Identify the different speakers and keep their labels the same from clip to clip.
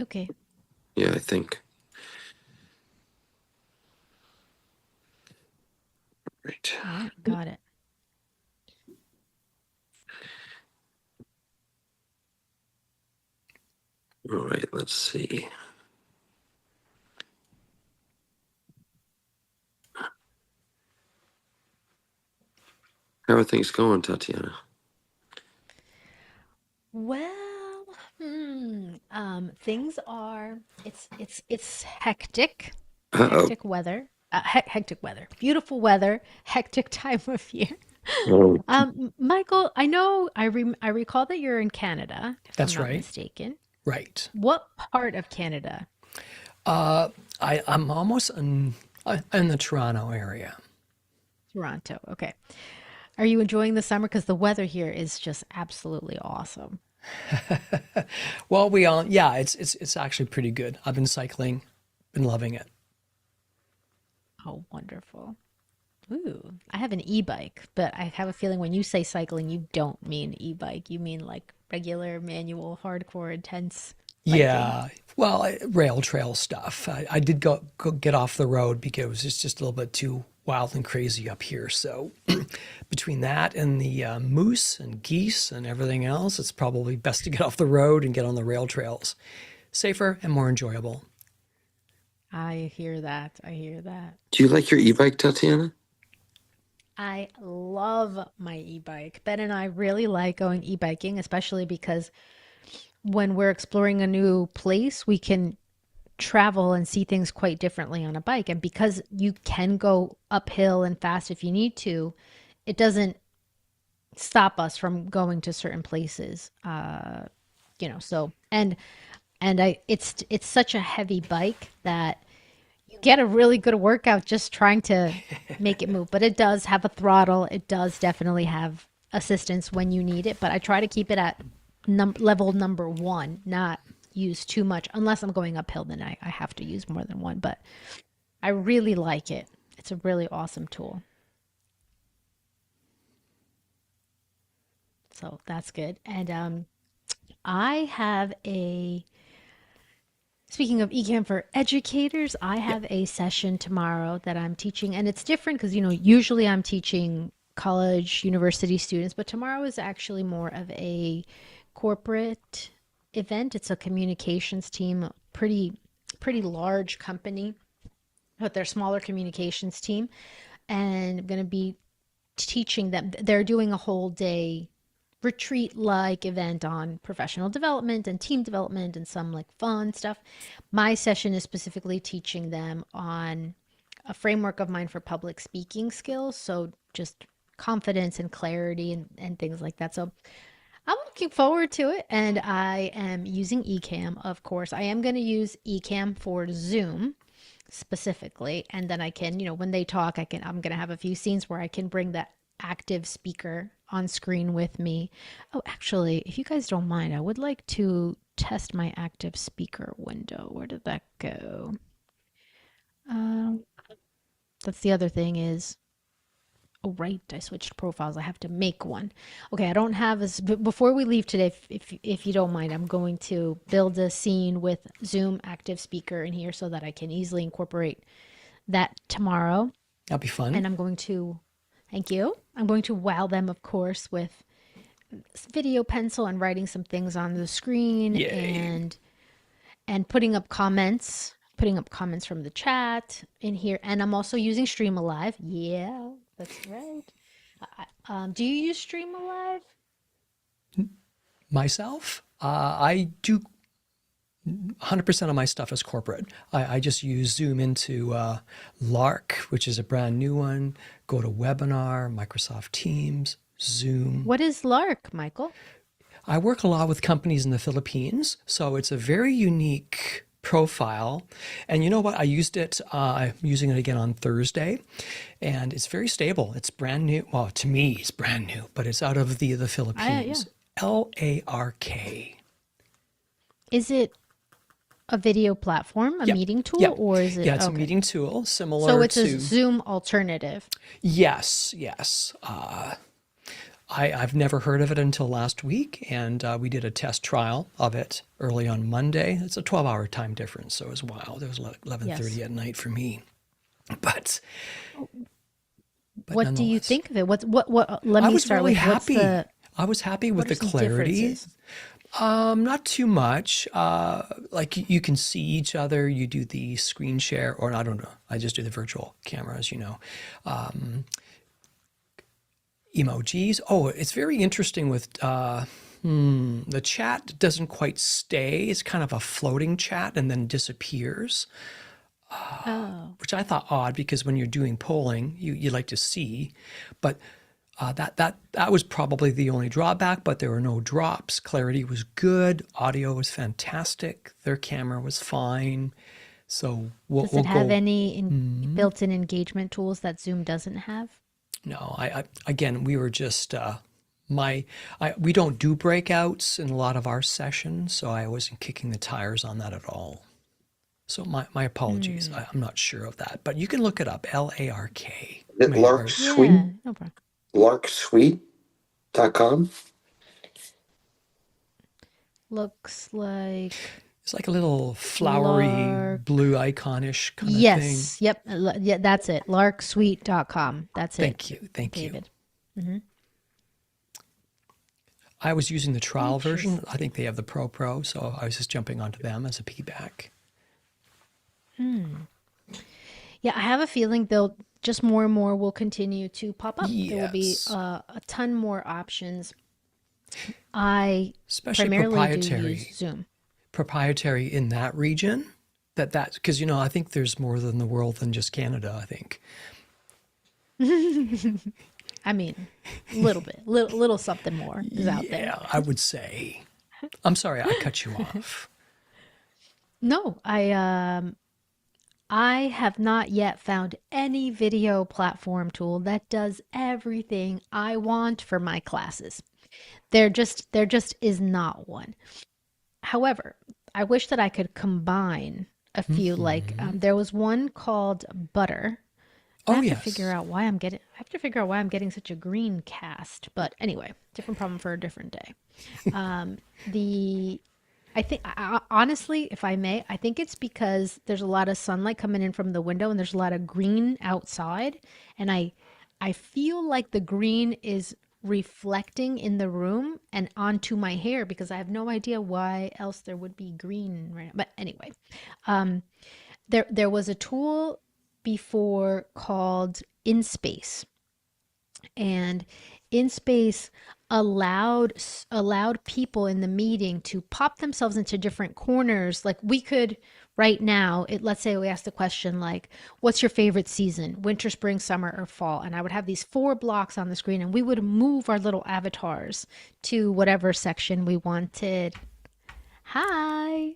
Speaker 1: Okay.
Speaker 2: Yeah, I think. Right.
Speaker 1: All right. Got it.
Speaker 2: All right, let's see. How are things going, Tatiana?
Speaker 1: Well, things are it's hectic,
Speaker 2: Uh-oh.
Speaker 1: hectic weather, hectic weather, beautiful weather, hectic time of year.
Speaker 2: Oh,
Speaker 1: Michael, I know I recall that you're in Canada, if I'm
Speaker 3: That's
Speaker 1: not
Speaker 3: right.
Speaker 1: mistaken.
Speaker 3: Right.
Speaker 1: What part of Canada?
Speaker 3: Uh, I'm almost in the Toronto area.
Speaker 1: Toronto. Okay. Are you enjoying the summer? Because the weather here is just absolutely awesome.
Speaker 3: Well, we all, yeah, it's actually pretty good. I've been cycling, been loving it.
Speaker 1: Oh, wonderful. Ooh, I have an e-bike, but I have a feeling when you say cycling, you don't mean e-bike. You mean like regular, manual, hardcore, intense biking.
Speaker 3: Yeah, well, rail trail stuff. I did go get off the road because it's just a little bit too wild and crazy up here. So between that and the moose and geese and everything else, it's probably best to get off the road and get on the rail trails. Safer and more enjoyable.
Speaker 1: I hear that. I hear that.
Speaker 2: do you like your e-bike, Tatiana?
Speaker 1: I love my e-bike. Ben and I really like going e-biking, especially because when we're exploring a new place, we can travel and see things quite differently on a bike. And because you can go uphill and fast if you need to, it doesn't stop us from going to certain places. So and I it's such a heavy bike that you get a really good workout just trying to make it move. But it does have a throttle. It does definitely have assistance when you need it. But I try to keep it at level number one, not use too much unless I'm going uphill. Then I have to use more than one. But I really like it. It's a really awesome tool. So that's good. And I have a Speaking of eCam for educators, I
Speaker 3: Yeah.
Speaker 1: have a session tomorrow that I'm teaching, and it's different because, usually I'm teaching college, university students, but tomorrow is actually more of a corporate event. It's a communications team, pretty large company, but they're smaller communications team, and I'm going to be teaching them. They're doing a whole day retreat like event on professional development and team development and some like fun stuff. My session is specifically teaching them on a framework of mine for public speaking skills. So just confidence and clarity and things like that. So I'm looking forward to it. And I am using Ecamm, of course. I am going to use Ecamm for Zoom specifically, and then I can, when they talk, I'm going to have a few scenes where I can bring that active speaker on screen with me. Oh, actually, if you guys don't mind, I would like to test my active speaker window. Where did that go? um that's the other thing is, oh right, I switched profiles. I have to make one. Okay, I don't have this. Before we leave today, if you don't mind, I'm going to build a scene with Zoom active speaker in here so that I can easily incorporate that tomorrow.
Speaker 3: That'll be fun.
Speaker 1: And I'm going to, thank you. I'm going to wow them, of course, with video pencil and writing some things on the screen
Speaker 3: Yay.
Speaker 1: and putting up comments from the chat in here. And I'm also using Stream Alive. Yeah, that's right. Do you use Stream Alive?
Speaker 3: Myself, I do 100% of my stuff is corporate. I just use Zoom into Lark, which is a brand new one, go to Webinar, Microsoft Teams, Zoom.
Speaker 1: What is Lark, Michael?
Speaker 3: I work a lot with companies in the Philippines, so it's a very unique profile. And you know what? I used it, I'm using it again on Thursday, and it's very stable. It's brand new. Well, to me, it's brand new, but it's out of the
Speaker 1: Yeah.
Speaker 3: Philippines. LARK.
Speaker 1: Is it a video platform, a
Speaker 3: Yep.
Speaker 1: meeting tool,
Speaker 3: Yep.
Speaker 1: or is it
Speaker 3: Yeah, it's a
Speaker 1: okay?
Speaker 3: meeting tool
Speaker 1: So
Speaker 3: similar
Speaker 1: it's a
Speaker 3: to,
Speaker 1: Zoom alternative.
Speaker 3: yes, yes. I've never heard of it until last week, and we did a test trial of it early on Monday. It's a 12-hour time difference, so it was wild. It was like
Speaker 1: Yes.
Speaker 3: 11:30 at night for me, but
Speaker 1: What do you
Speaker 3: nonetheless,
Speaker 1: think of it? Let
Speaker 3: I
Speaker 1: me
Speaker 3: was
Speaker 1: start
Speaker 3: really
Speaker 1: with
Speaker 3: happy. I was happy with
Speaker 1: what are
Speaker 3: the
Speaker 1: some
Speaker 3: clarity.
Speaker 1: differences?
Speaker 3: Not too much. Like you can see each other. You do the screen share, or I don't know. I just do the virtual cameras. Emojis. Oh, it's very interesting with the chat doesn't quite stay. It's kind of a floating chat and then disappears,
Speaker 1: Oh,
Speaker 3: which I thought odd because when you're doing polling, you like to see, but that was probably the only drawback. But there were no drops. Clarity was good. Audio was fantastic. Their camera was fine. So we'll
Speaker 1: does
Speaker 3: we'll
Speaker 1: it have
Speaker 3: go.
Speaker 1: any built-in engagement tools that Zoom doesn't have?
Speaker 3: No, I again, we were just we don't do breakouts in a lot of our sessions, so I wasn't kicking the tires on that at all. So my apologies.
Speaker 1: Hmm.
Speaker 3: I'm not sure of that, but you can look it up. LARK.
Speaker 2: Is it Lark Suite?
Speaker 1: Yeah, no problem.
Speaker 2: LarkSuite.com?
Speaker 1: Looks like
Speaker 3: It's like a little flowery
Speaker 1: Lark.
Speaker 3: blue iconish kind of thing.
Speaker 1: Yes. Yep. Yeah, that's it. Larksuite.com. That's it,
Speaker 3: Thank you, thank you.
Speaker 1: David. Hmm.
Speaker 3: I was using the trial version.
Speaker 1: Interesting.
Speaker 3: I think they have the Pro, so I was just jumping onto them as a piggyback.
Speaker 1: Yeah, I have a feeling they'll just more and more will continue to pop up. There will be
Speaker 3: Yes,
Speaker 1: a ton more options. I
Speaker 3: especially
Speaker 1: primarily do use
Speaker 3: proprietary.
Speaker 1: Zoom.
Speaker 3: Proprietary in that region, that's because I think there's more than the world than just Canada, I think.
Speaker 1: I mean, a little bit, little something more is out there.
Speaker 3: Yeah, I would say. I'm sorry I cut you off.
Speaker 1: No, I have not yet found any video platform tool that does everything I want for my classes. There just is not one. However, I wish that I could combine a few. Like there was one called Butter. I
Speaker 3: Oh
Speaker 1: have to figure
Speaker 3: yes.
Speaker 1: out why I'm getting. I have to figure out why I'm getting such a green cast. But anyway, different problem for a different day. The I think honestly, if I may, I think it's because there's a lot of sunlight coming in from the window and there's a lot of green outside, and I feel like the green is reflecting in the room and onto my hair because I have no idea why else there would be green right now. But anyway, there was a tool before called InSpace, and InSpace allowed people in the meeting to pop themselves into different corners. Like we could right now, let's say we asked the question like, "What's your favorite season? Winter, spring, summer, or fall?" And I would have these four blocks on the screen, and we would move our little avatars to whatever section we wanted. Hi.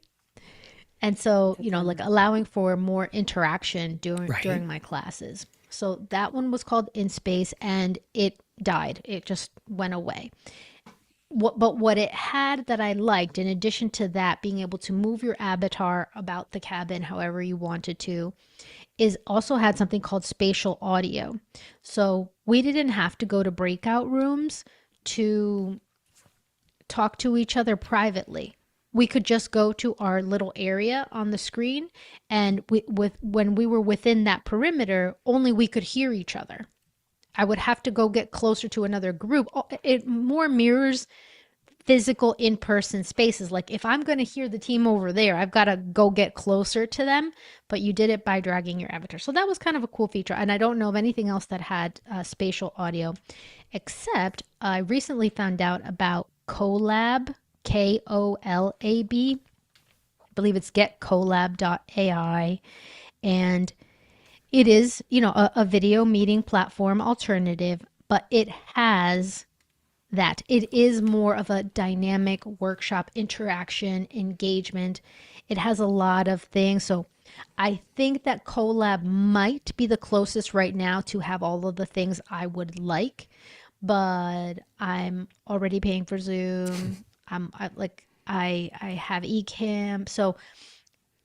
Speaker 1: And so, like allowing for more interaction
Speaker 3: Right.
Speaker 1: during my classes. So that one was called In Space, and it died. It just went away. What it had that I liked, in addition to that, being able to move your avatar about the cabin however you wanted to, is also had something called spatial audio. So we didn't have to go to breakout rooms to talk to each other privately. We could just go to our little area on the screen, and when we were within that perimeter, only we could hear each other. I would have to go get closer to another group. It more mirrors physical in-person spaces. Like if I'm going to hear the team over there, I've got to go get closer to them, but you did it by dragging your avatar. So that was kind of a cool feature. And I don't know of anything else that had spatial audio, except I recently found out about Colab, KOLAB. I believe it's getcolab.ai. And it is, a video meeting platform alternative, but it has that. It is more of a dynamic workshop interaction engagement. It has a lot of things. So I think that Colab might be the closest right now to have all of the things I would like, but I'm already paying for Zoom. I have Ecamm. So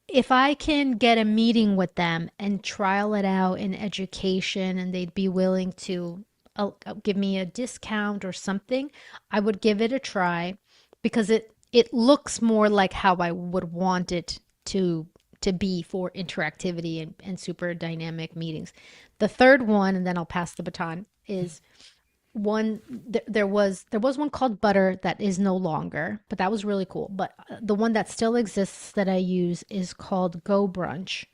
Speaker 1: if I can get a meeting with them and trial it out in education and they'd be willing to give me a discount or something, I would give it a try because it looks more like how I would want it to be for interactivity and super dynamic meetings. The third one, and then I'll pass the baton, is there was one called Butter that is no longer, but that was really cool. But the one that still exists that I use is called Go Brunch.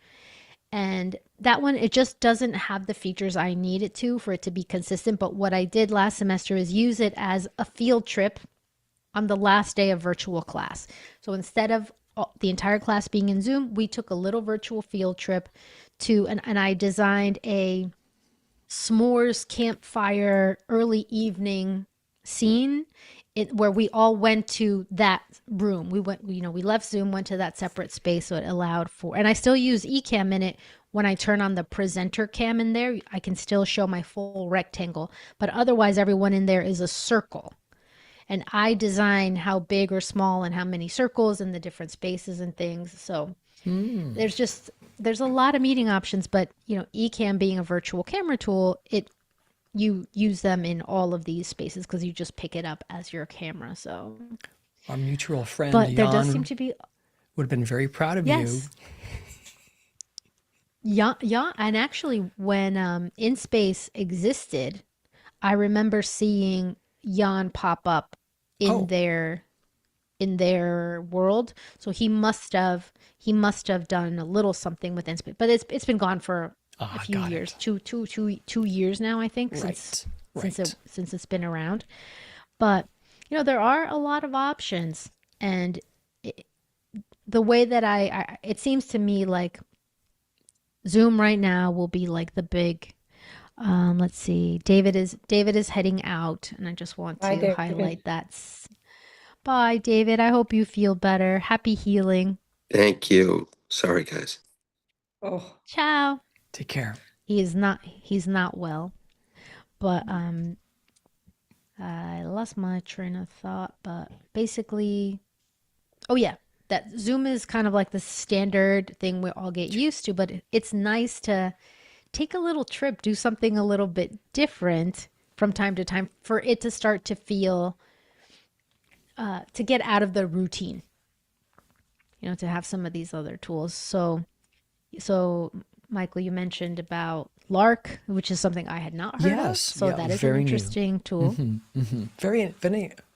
Speaker 1: And that one, it just doesn't have the features I need it to for it to be consistent. But what I did last semester is use it as a field trip on the last day of virtual class. So instead of the entire class being in Zoom, we took a little virtual field trip and I designed a s'mores campfire early evening scene where we all went to that room. We left Zoom, went to that separate space, so it allowed for, and I still use Ecamm in it. When I turn on the presenter cam in there, I can still show my full rectangle, but otherwise everyone in there is a circle. And I design how big or small and how many circles and the different spaces and things. So there's a lot of meeting options, but Ecamm being a virtual camera tool, you use them in all of these spaces because you just pick it up as your camera. So,
Speaker 3: Our mutual friend
Speaker 1: but there does seem
Speaker 3: Jan
Speaker 1: to be,
Speaker 3: would have been very proud of you.
Speaker 1: yes, yeah, yeah. And actually, when InSpace existed, I remember seeing Jan pop up in
Speaker 3: Oh,
Speaker 1: their world. So he must have done a little something with InSpace, but it's been gone for a few
Speaker 3: got
Speaker 1: years,
Speaker 3: it.
Speaker 1: 2 years now, I think, since
Speaker 3: Right,
Speaker 1: since
Speaker 3: right.
Speaker 1: it since it's been around. But there are a lot of options, and the way that it seems to me like Zoom right now will be like the big. Let's see. David is heading out, and I just want
Speaker 4: Hi,
Speaker 1: to
Speaker 4: David.
Speaker 1: highlight that. Bye, David. I hope you feel better. Happy healing.
Speaker 2: Thank you. Sorry, guys.
Speaker 4: Oh,
Speaker 1: Ciao.
Speaker 3: Take care.
Speaker 1: He's not well, but I lost my train of thought, but basically, oh yeah, that Zoom is kind of like the standard thing we all get used to, but it's nice to take a little trip, do something a little bit different from time to time for it to start to feel to get out of the routine, to have some of these other tools. So Michael, you mentioned about Lark, which is something I had not heard of.
Speaker 3: Yes,
Speaker 1: So
Speaker 3: yeah,
Speaker 1: that is an
Speaker 3: very new.
Speaker 1: interesting tool.
Speaker 3: Very,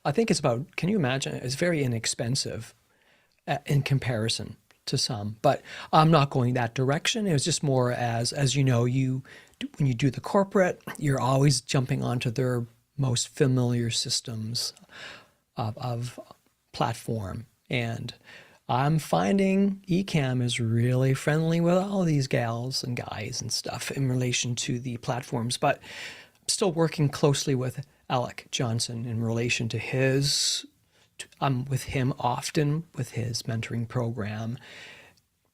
Speaker 3: I think it's about, can you imagine? It's very inexpensive in comparison to some, but I'm not going that direction. It was just more as you know, when you do the corporate, you're always jumping onto their most familiar systems of platform. And I'm finding Ecamm is really friendly with all these gals and guys and stuff in relation to the platforms, but I'm still working closely with Alec Johnson in relation to I'm with him often with his mentoring program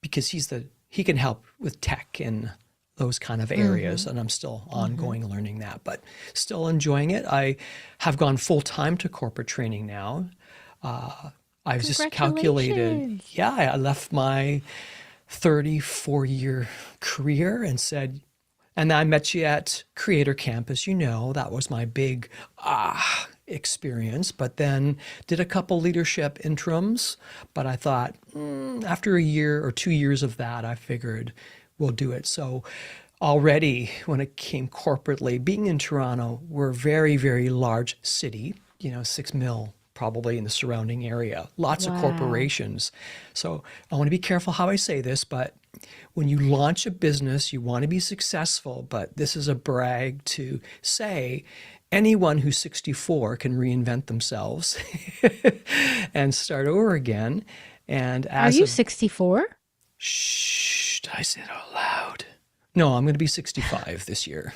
Speaker 3: because he can help with tech and those kind of areas, and I'm still ongoing learning that, but still enjoying it. I have gone full time to corporate training now. I was just calculated,
Speaker 1: Congratulations.
Speaker 3: yeah, I left my 34-year career and said, and I met you at Creator Campus, that was my big experience, but then did a couple leadership interims. But I thought after a year or 2 years of that, I figured we'll do it. So already when it came corporately, being in Toronto, we're a very, very large city, 6 mil probably in the surrounding area, lots of
Speaker 1: Wow.
Speaker 3: corporations. So I want to be careful how I say this, but when you launch a business, you want to be successful, but this is a brag to say anyone who's 64 can reinvent themselves and start over again. And
Speaker 1: Are
Speaker 3: as
Speaker 1: you
Speaker 3: of,
Speaker 1: 64?
Speaker 3: shh, did I say it out loud? No, I'm going to be 65 this year.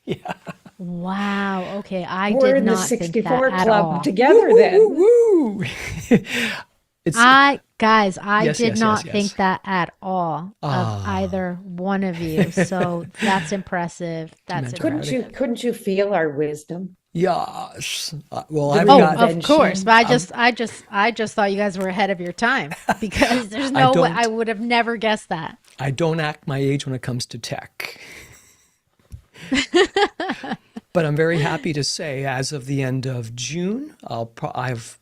Speaker 3: Yeah.
Speaker 1: Wow. Okay. I
Speaker 4: we're
Speaker 1: did
Speaker 4: in the
Speaker 1: not think that
Speaker 4: 64
Speaker 1: at
Speaker 4: club
Speaker 1: all.
Speaker 3: Woo,
Speaker 4: together
Speaker 3: woo, woo,
Speaker 4: then.
Speaker 3: woo. It's,
Speaker 1: I
Speaker 3: yes,
Speaker 1: did
Speaker 3: yes, yes,
Speaker 1: not think
Speaker 3: yes.
Speaker 1: that at all of
Speaker 3: Ah,
Speaker 1: either one of you. So that's impressive.
Speaker 3: to
Speaker 1: That's
Speaker 3: mentor
Speaker 4: Couldn't
Speaker 3: Howdy.
Speaker 4: you
Speaker 1: impressive.
Speaker 4: couldn't you feel our wisdom?
Speaker 3: Yes. Well,
Speaker 4: The
Speaker 3: I've
Speaker 1: Oh,
Speaker 3: got,
Speaker 1: of course. But
Speaker 4: reinvention.
Speaker 1: I just thought you guys were ahead of your time because there's
Speaker 3: I
Speaker 1: no way I
Speaker 3: don't,
Speaker 1: would have never guessed that.
Speaker 3: I don't act my age when it comes to tech. But I'm very happy to say, as of the end of June, I've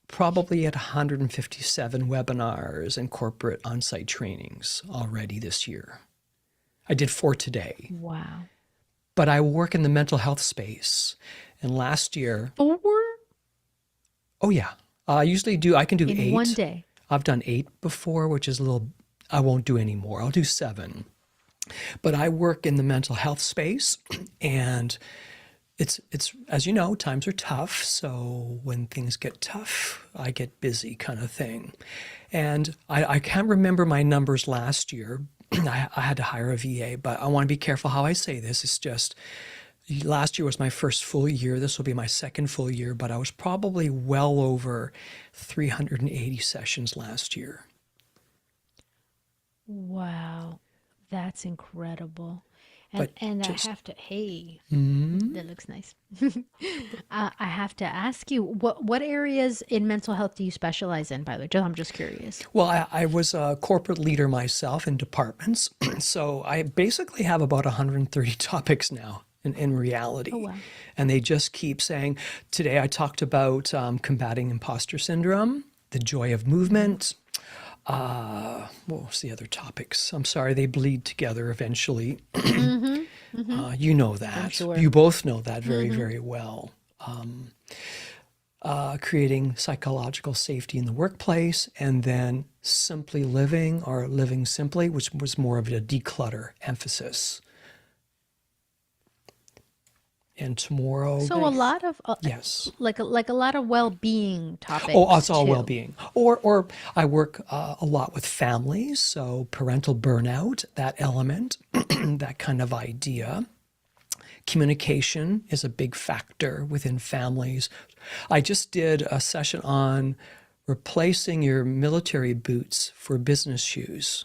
Speaker 3: probably at 157 webinars and corporate on-site trainings already this year. I did 4 today,
Speaker 1: Wow.
Speaker 3: but I work in the mental health space. And last year,
Speaker 1: 4
Speaker 3: oh yeah, I can do
Speaker 1: in
Speaker 3: 8.
Speaker 1: one day.
Speaker 3: I've done 8 before, which is a little, I won't do any more. I'll do 7. But I work in the mental health space, and it's as you know, times are tough. So when things get tough, I get busy, kind of thing. And I can't remember my numbers last year. I had to hire a VA, but I want to be careful how I say this. It's just last year was my first full year. This will be my second full year, but I was probably well over 380 sessions last year.
Speaker 1: Wow. That's incredible.
Speaker 3: But
Speaker 1: And I
Speaker 3: just
Speaker 1: have to, hey,
Speaker 3: mm,
Speaker 1: that looks nice. I have to ask you, what areas in mental health do you specialize in, by the way? I'm just curious.
Speaker 3: well, I was a corporate leader myself in departments, so I basically have about 130 topics now in reality.
Speaker 1: Oh, wow.
Speaker 3: And they just keep saying, today I talked about combating imposter syndrome, the joy of movement. What was the other topics? I'm sorry, they bleed together eventually. You know that.
Speaker 1: sure.
Speaker 3: You both know that very, very well. Creating psychological safety in the workplace, and then simply living or living simply, which was more of a declutter emphasis. And tomorrow,
Speaker 1: So a lot of
Speaker 3: yes.
Speaker 1: like a lot of well-being topics.
Speaker 3: Oh, it's all
Speaker 1: too.
Speaker 3: well-being. Or I work a lot with families, so parental burnout, that element, that kind of idea. Communication is a big factor within families. I just did a session on replacing your military boots for business shoes.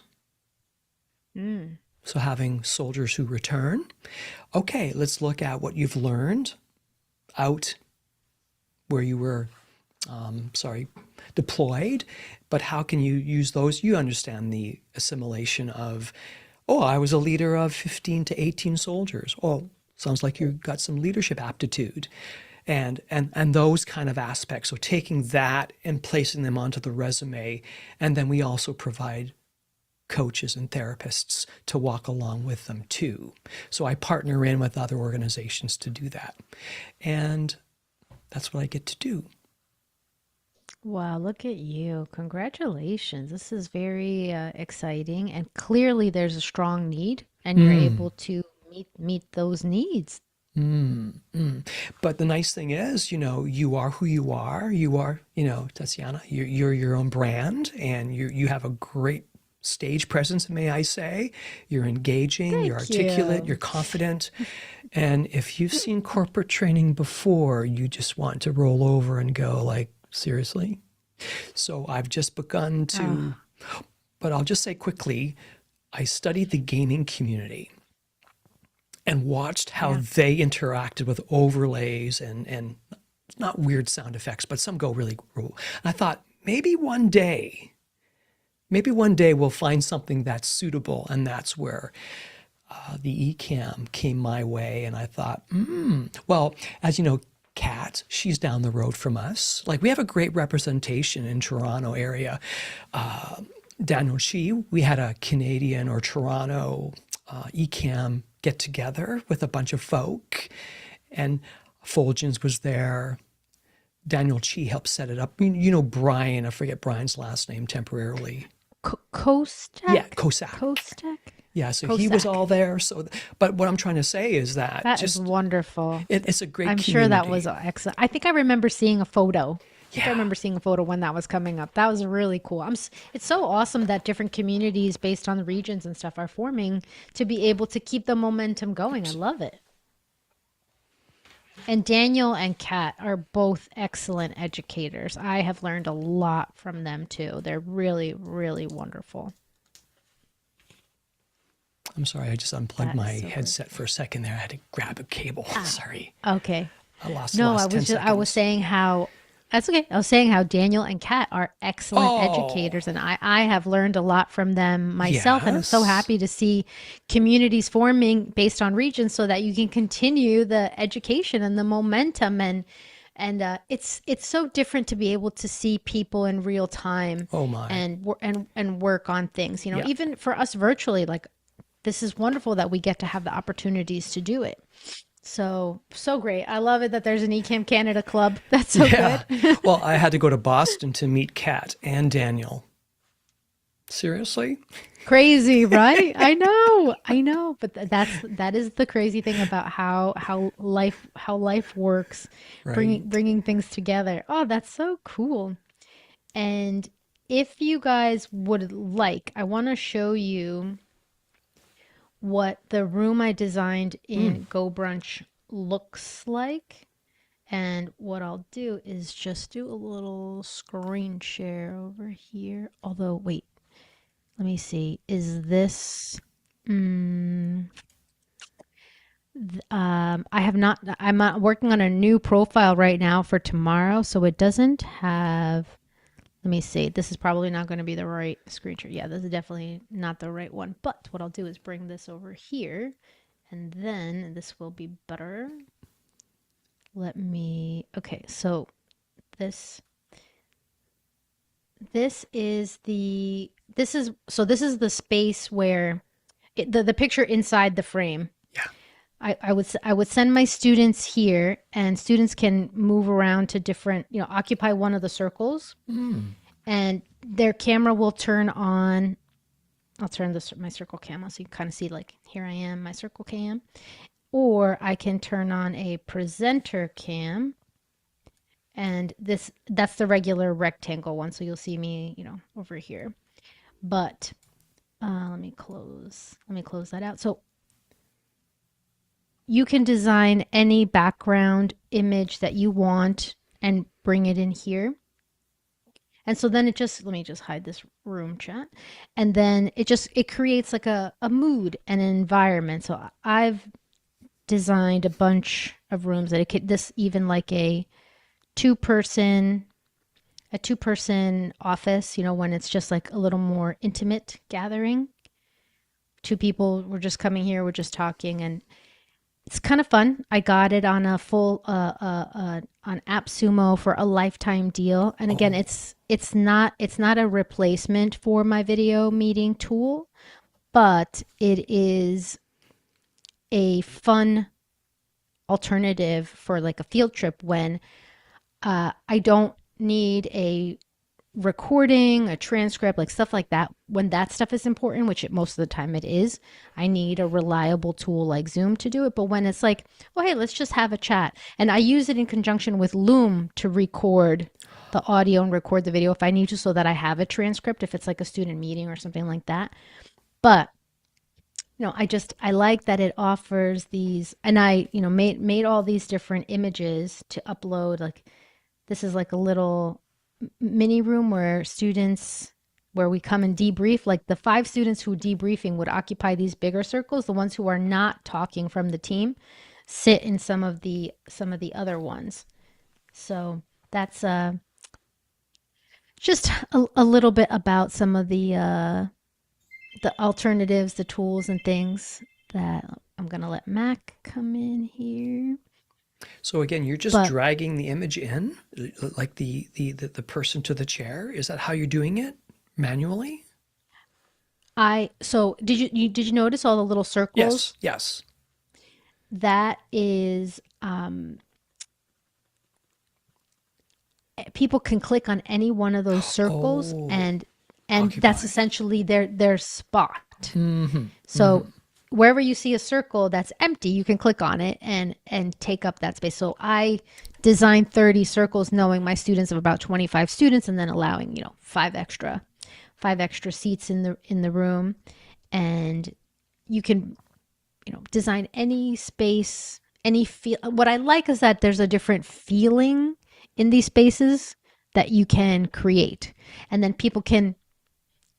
Speaker 3: So having soldiers who return. Okay, let's look at what you've learned out where you were, deployed, but how can you use those? You understand the assimilation of, oh, I was a leader of 15 to 18 soldiers. Oh, sounds like you got some leadership aptitude. And those kind of aspects. So taking that and placing them onto the resume. And then we also provide coaches and therapists to walk along with them too. So I partner in with other organizations to do that. And that's what I get to do.
Speaker 1: Wow, look at you. Congratulations. This is very exciting, and clearly there's a strong need and you're able to meet those needs.
Speaker 3: But the nice thing is, you are who you are. You are, Tatiana, you're your own brand, and you have a great stage presence, may I say. You're engaging, you're
Speaker 1: Thank
Speaker 3: articulate,
Speaker 1: you.
Speaker 3: you're confident. And if you've seen corporate training before, you just want to roll over and go like, seriously? So I've just begun to, but I'll just say quickly, I studied the gaming community and watched how they interacted with overlays and not weird sound effects, but some go really cool. And I thought, maybe one day we'll find something that's suitable. And that's where the Ecamm came my way. And I thought, well, as you know, Kat, she's down the road from us. Like, we have a great representation in Toronto area. Daniel Chi, we had a Canadian or Toronto Ecamm get together with a bunch of folk, and Fulgens was there. Daniel Chi helped set it up. Brian, I forget Brian's last name temporarily.
Speaker 1: Kostak?
Speaker 3: Yeah, Kosak.
Speaker 1: Kostak?
Speaker 3: Yeah, so he was
Speaker 1: Kosak.
Speaker 3: all there. So, but what I'm trying to say is that
Speaker 1: That is wonderful.
Speaker 3: it's a great
Speaker 1: I'm
Speaker 3: community.
Speaker 1: sure that was excellent. I think I remember seeing a photo. I remember seeing a photo when that was coming up. That was really cool. It's so awesome that different communities based on the regions and stuff are forming to be able to keep the momentum going. I love it. And Daniel and Kat are both excellent educators. I have learned a lot from them too. They're really, really wonderful.
Speaker 3: I'm sorry, I just unplugged
Speaker 1: That
Speaker 3: my
Speaker 1: is so
Speaker 3: headset for a second there. I had to grab a cable. Sorry.
Speaker 1: Okay.
Speaker 3: I lost
Speaker 1: No,
Speaker 3: the last 10 seconds.
Speaker 1: I was saying how That's okay. I was saying how Daniel and Kat are excellent
Speaker 3: Oh,
Speaker 1: educators, and I have learned a lot from them myself. And I'm so
Speaker 3: yes.
Speaker 1: happy to see communities forming based on regions so that you can continue the education and the momentum. And it's so different to be able to see people in real time
Speaker 3: Oh my.
Speaker 1: and work on things. You know,
Speaker 3: Yeah.
Speaker 1: even for us virtually, like this is wonderful that we get to have the opportunities to do it. So great. I love it that there's an Ecamm Canada club. That's so
Speaker 3: Yeah.
Speaker 1: good.
Speaker 3: Well, I had to go to Boston to meet Kat and Daniel. Seriously?
Speaker 1: Crazy, right? I know, but that is the crazy thing about how life works,
Speaker 3: Right.
Speaker 1: bringing things together. Oh, that's so cool. And if you guys would like, I want to show you what the room I designed
Speaker 3: Mm.
Speaker 1: in Go Brunch looks like. And what I'll do is just do a little screen share over here. Although, wait, let me see. Is this? Mm, I have not. I'm working on a new profile right now for tomorrow, so it doesn't have. Let me see. This is probably not going to be the right screen share. Yeah, this is definitely not the right one. But what I'll do is bring this over here, and then this will be better. Let me. Okay, so this this is the space where the picture inside the frame.
Speaker 3: Yeah.
Speaker 1: I would send my students here, and students can move around to different, you know, occupy one of the circles,
Speaker 3: Mm.
Speaker 1: and their camera will turn on. I'll turn this my circle cam on so you can kind of see like here I am, my circle cam, or I can turn on a presenter cam, and that's the regular rectangle one, so you'll see me, you know, over here. But let me close that out. So you can design any background image that you want and bring it in here. And so then it just, let me just hide this room chat. And then it creates like a mood and an environment. So I've designed a bunch of rooms that it could, this even like two person, a two person office, you know, when it's just like a little more intimate gathering. Two people were just coming here, we're just talking, and it's kind of fun. I got it on a full on AppSumo for a lifetime deal. And again,
Speaker 3: Oh.
Speaker 1: it's not a replacement for my video meeting tool, but it is a fun alternative for like a field trip when I don't need a recording, a transcript, like stuff like that. When that stuff is important, which most of the time it is, I need a reliable tool like Zoom to do it. But when it's like, oh, hey, let's just have a chat. And I use it in conjunction with Loom to record the audio and record the video if I need to, so that I have a transcript if it's like a student meeting or something like that. But you know, I like that it offers these, and I, you know, made all these different images to upload. Like this is like a little mini room where students, where we come and debrief. Like the 5 students who debriefing would occupy these bigger circles. The ones who are not talking from the team sit in some of the other ones. So that's just a little bit about some of the alternatives, the tools and things that I'm gonna let Mac come in here.
Speaker 3: So again, you're just
Speaker 1: But
Speaker 3: dragging the image in, like the person to the chair. Is that how you're doing it manually?
Speaker 1: so did you notice all the little
Speaker 3: Yes.
Speaker 1: circles?
Speaker 3: Yes.
Speaker 1: That is people can click on any one of those circles,
Speaker 3: Oh,
Speaker 1: and that's
Speaker 3: occupy.
Speaker 1: essentially their spot.
Speaker 3: Mm-hmm.
Speaker 1: So wherever you see a circle that's empty, you can click on it and take up that space. So I designed 30 circles knowing my students of about 25 students, and then allowing, you know, five extra seats in the room. And you can, you know, design any space, any feel. What I like is that there's a different feeling in these spaces that you can create. And then people can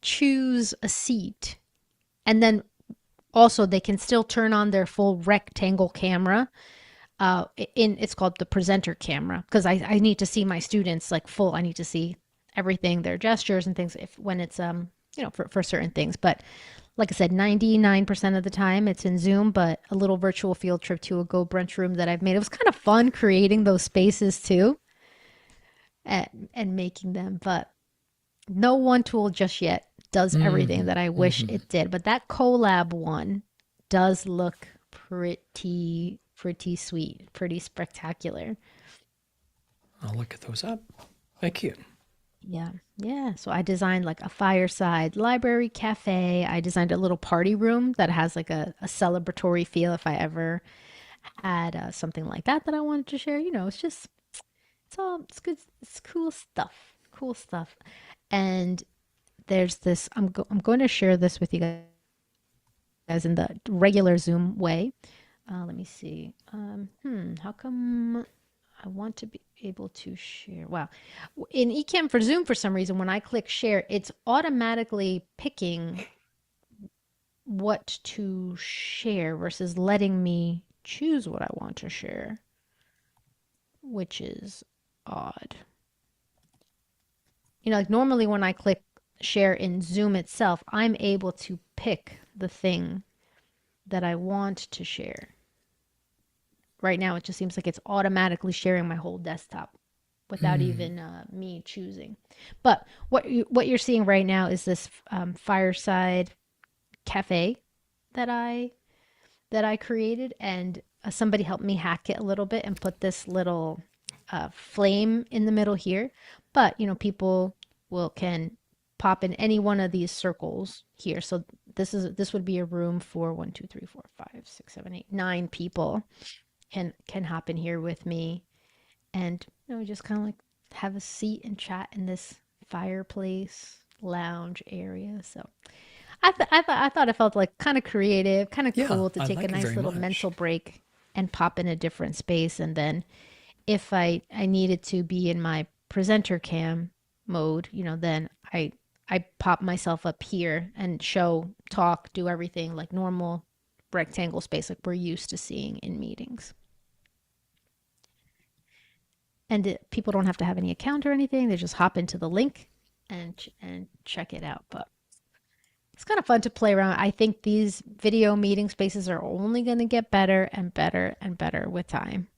Speaker 1: choose a seat, and then also they can still turn on their full rectangle camera it's called the presenter camera because I need to see my students like full. I need to see everything, their gestures and things if when it's for certain things. But like I said, 99% of the time it's in Zoom, but a little virtual field trip to a Go Brunch room that I've made. It was kind of fun creating those spaces too and making them, but no one tool just yet does everything that I wish it did. But that collab one does look pretty sweet, pretty spectacular.
Speaker 3: I'll look at those up. Thank you.
Speaker 1: Yeah. Yeah. So I designed like a fireside library cafe. I designed a little party room that has like a celebratory feel if I ever had something like that I wanted to share. It's good. It's cool stuff. Cool stuff. And there's this, I'm going to share this with you guys in the regular Zoom way. Let me see. How come I want to be able to share? Wow. In Ecamm for Zoom, for some reason, when I click share, it's automatically picking what to share versus letting me choose what I want to share, which is odd. Like normally when I click share in Zoom itself, I'm able to pick the thing that I want to share. Right now, it just seems like it's automatically sharing my whole desktop without even me choosing. But what you're seeing right now is this fireside cafe that I created, and somebody helped me hack it a little bit and put this little flame in the middle here. But people can pop in any one of these circles here. So this would be a room for 1, 2, 3, 4, 5, 6, 7, 8, 9 people can hop in here with me and just kind of like have a seat and chat in this fireplace lounge area. So I thought it felt like kind of creative, kind of
Speaker 3: Yeah,
Speaker 1: cool to
Speaker 3: I
Speaker 1: take a
Speaker 3: like it
Speaker 1: nice
Speaker 3: very
Speaker 1: little
Speaker 3: much.
Speaker 1: mental break and pop in a different space. And then if I needed to be in my presenter cam mode, then I pop myself up here and show, talk, do everything like normal rectangle space like we're used to seeing in meetings. And people don't have to have any account or anything. They just hop into the link and check it out. But it's kind of fun to play around. I think these video meeting spaces are only going to get better and better and better with time.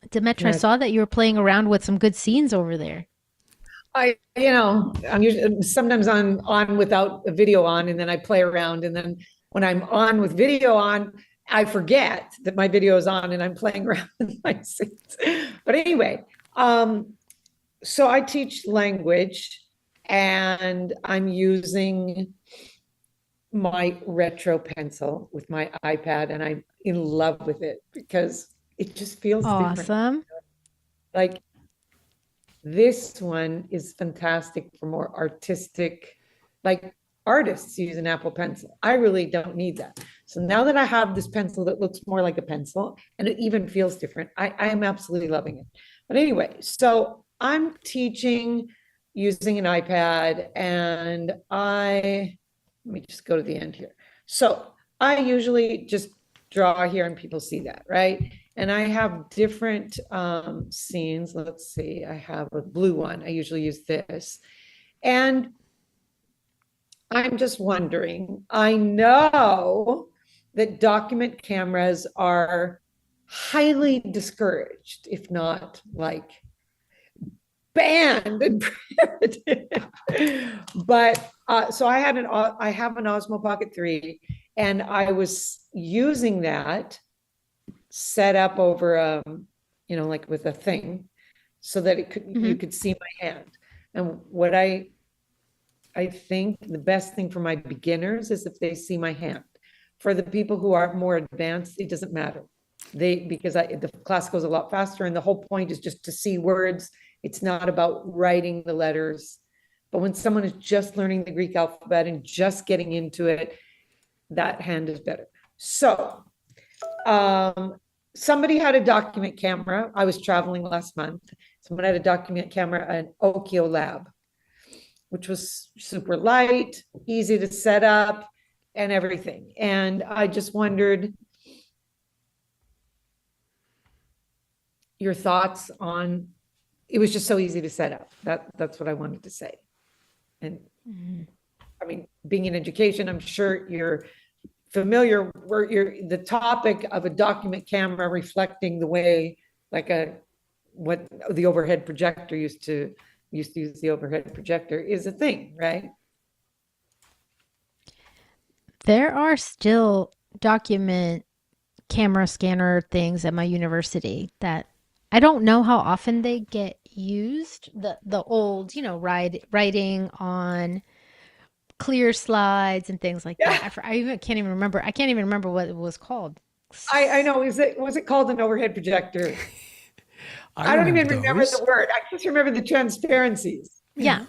Speaker 1: Demetra, I
Speaker 4: Yeah.
Speaker 1: saw that you were playing around with some good scenes over there.
Speaker 4: I'm usually sometimes on without a video on, and then I play around, and then when I'm on with video on, I forget that my video is on and I'm playing around with my scenes. But anyway, so I teach language, and I'm using my retro pencil with my iPad, and I'm in love with it because it just feels different.
Speaker 1: Awesome.
Speaker 4: Like this one is fantastic for more artistic, like artists use an Apple Pencil. I really don't need that. So now that I have this pencil that looks more like a pencil and it even feels different, I am absolutely loving it. But anyway, so I'm teaching using an iPad, and let me just go to the end here. So I usually just draw here and people see that, right? And I have different scenes. Let's see, I have a blue one. I usually use this. And I'm just wondering, I know that document cameras are highly discouraged, if not like banned and prohibited. But so I have an Osmo Pocket 3, and I was using that set up over like with a thing so that you could see my hand. And what I think the best thing for my beginners is if they see my hand. For the people who are more advanced, it doesn't matter. Because the class goes a lot faster, and the whole point is just to see words. It's not about writing the letters. But when someone is just learning the Greek alphabet and just getting into it, that hand is better. So somebody had a document camera. I was traveling last month. Someone had a document camera, an Okio Lab, which was super light, easy to set up. and everything. And I just wondered your thoughts on, it was just so easy to set up. That's what I wanted to say. And I mean, being in education, I'm sure you're familiar where the topic of a document camera reflecting the way like what the overhead projector used to use the overhead projector is a thing, right?
Speaker 1: There are still document camera scanner things at my university that I don't know how often they get used. The old, writing on clear slides and things like that.
Speaker 4: Yeah,
Speaker 1: I even can't even remember. I can't even remember what it was called.
Speaker 4: I know. Was it called an overhead projector?
Speaker 3: I
Speaker 4: I don't
Speaker 3: remember
Speaker 4: even remember
Speaker 3: those.
Speaker 4: the word. I just remember the transparencies.
Speaker 1: Yeah,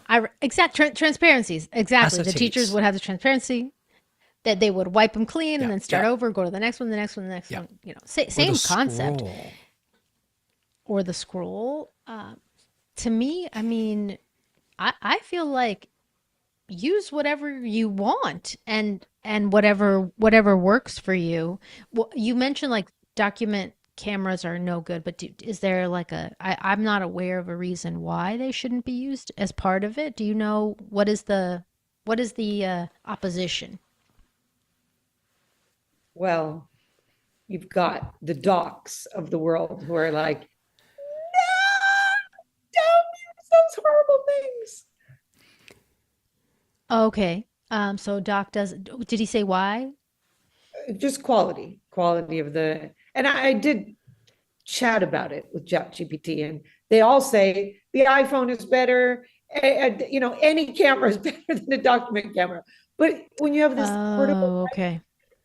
Speaker 1: transparencies. Exactly. The teachers
Speaker 3: Acetates.
Speaker 1: would have the transparency that they would wipe them clean and
Speaker 3: Yeah,
Speaker 1: then start
Speaker 3: yeah,
Speaker 1: over, go to the next one, the next one, the next
Speaker 3: yeah.
Speaker 1: one.
Speaker 3: Or the
Speaker 1: Same concept.
Speaker 3: scroll.
Speaker 1: Or the scroll. To me, I mean, I feel like use whatever you want and whatever works for you. Well, you mentioned like document cameras are no good, but is there like I'm not aware of a reason why they shouldn't be used as part of it. Do you know what is the opposition?
Speaker 4: Well, you've got the docs of the world who are like, no, don't use those horrible things.
Speaker 1: Okay. So Doc does, did he say why?
Speaker 4: Just quality of the, and I did chat about it with ChatGPT, and they all say the iPhone is better. And, any camera is better than a document camera. But when you have this portable
Speaker 1: Oh, okay.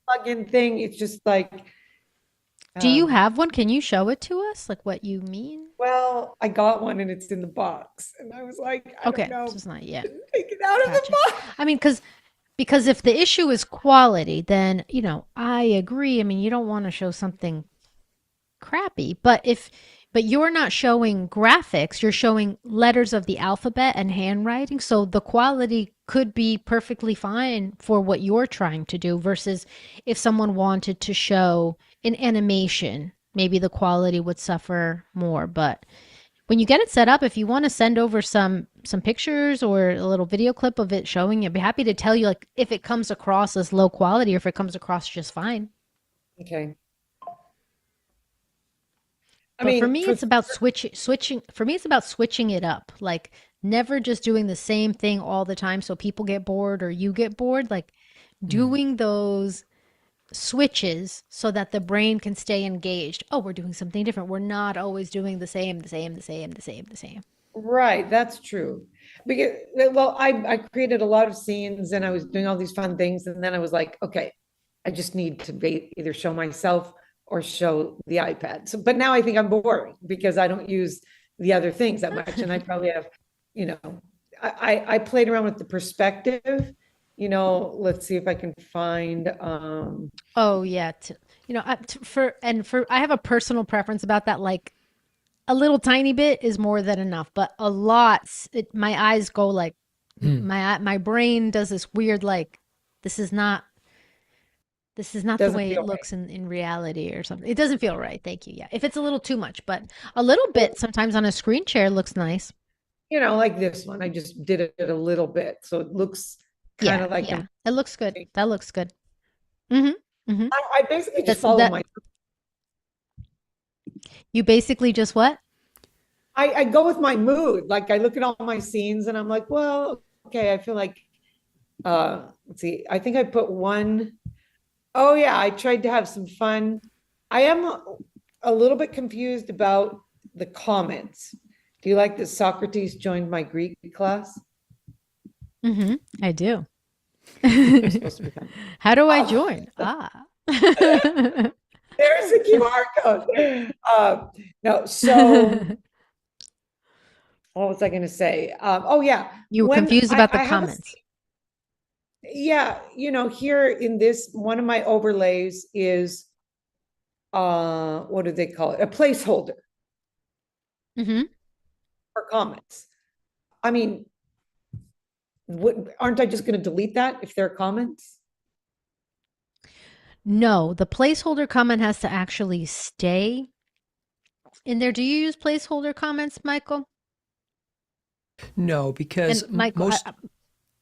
Speaker 4: plug-in thing, it's just like,
Speaker 1: Do you
Speaker 4: um,
Speaker 1: have one? Can you show it to us? Like what you mean?
Speaker 4: well, I got one and it's in the box, and I was like, I don't
Speaker 1: Okay,
Speaker 4: know,
Speaker 1: so it's not yet.
Speaker 4: take it out of the
Speaker 1: Gotcha.
Speaker 4: box.
Speaker 1: I mean, because if the issue is quality, then I agree. I mean, you don't want to show something crappy, but you're not showing graphics, you're showing letters of the alphabet and handwriting, so the quality could be perfectly fine for what you're trying to do versus if someone wanted to show an animation, maybe the quality would suffer more, but when you get it set up, if you want to send over some pictures or a little video clip of it showing, I'd be happy to tell you like if it comes across as low quality or if it comes across just fine.
Speaker 4: Okay. I
Speaker 1: But for
Speaker 4: mean,
Speaker 1: me, it's about switching. For me, it's about switching it up. Like never just doing the same thing all the time so people get bored or you get bored. Like
Speaker 3: Mm.
Speaker 1: doing those switches so that the brain can stay engaged. Oh, we're doing something different. We're not always doing the same, the same, the same, the same, the same.
Speaker 4: right, that's true. Because, well, I created a lot of scenes and I was doing all these fun things, and then I was like, okay, I just need to either show myself or show the iPad. So, but now I think I'm boring because I don't use the other things that much, and I probably have, you know, I played around with the perspective. Let's see if I can find.
Speaker 1: Oh yeah, for I have a personal preference about that. Like a little tiny bit is more than enough, but a lot, my eyes go like
Speaker 3: Mm.
Speaker 1: my brain does this weird like this is not the
Speaker 4: Doesn't
Speaker 1: way it
Speaker 4: feel right.
Speaker 1: looks in reality or something. It doesn't feel right. Thank you. Yeah, if it's a little too much, but a little bit sometimes on a screen share looks nice.
Speaker 4: Like this one, I just did it a little bit, so it looks kind
Speaker 1: Yeah,
Speaker 4: of like
Speaker 1: yeah, it looks good. That looks good. Mm-hmm.
Speaker 4: I basically just
Speaker 1: That's
Speaker 4: follow
Speaker 1: that.
Speaker 4: my.
Speaker 1: You basically just what?
Speaker 4: I go with my mood. Like I look at all my scenes and I'm like, well, okay, I feel like let's see, I think I put one. Oh yeah, I tried to have some fun. I am a little bit confused about the comments. Do you like that Socrates joined my Greek class?
Speaker 1: Mm-hmm. I do.
Speaker 4: They're supposed to be fun.
Speaker 1: How do I
Speaker 4: Oh,
Speaker 1: join? Ah.
Speaker 4: there's the QR code. No, so what was I going to say? Oh yeah,
Speaker 1: You were
Speaker 4: when
Speaker 1: confused about the
Speaker 4: I have a
Speaker 1: comments.
Speaker 4: yeah, here in this one of my overlays is what do they call it? A placeholder
Speaker 1: Mm-hmm.
Speaker 4: for comments. I mean, aren't I just going to delete that if they're comments?
Speaker 1: No, the placeholder comment has to actually stay in there. Do you use placeholder comments, Michael?
Speaker 3: No, because
Speaker 1: And Michael,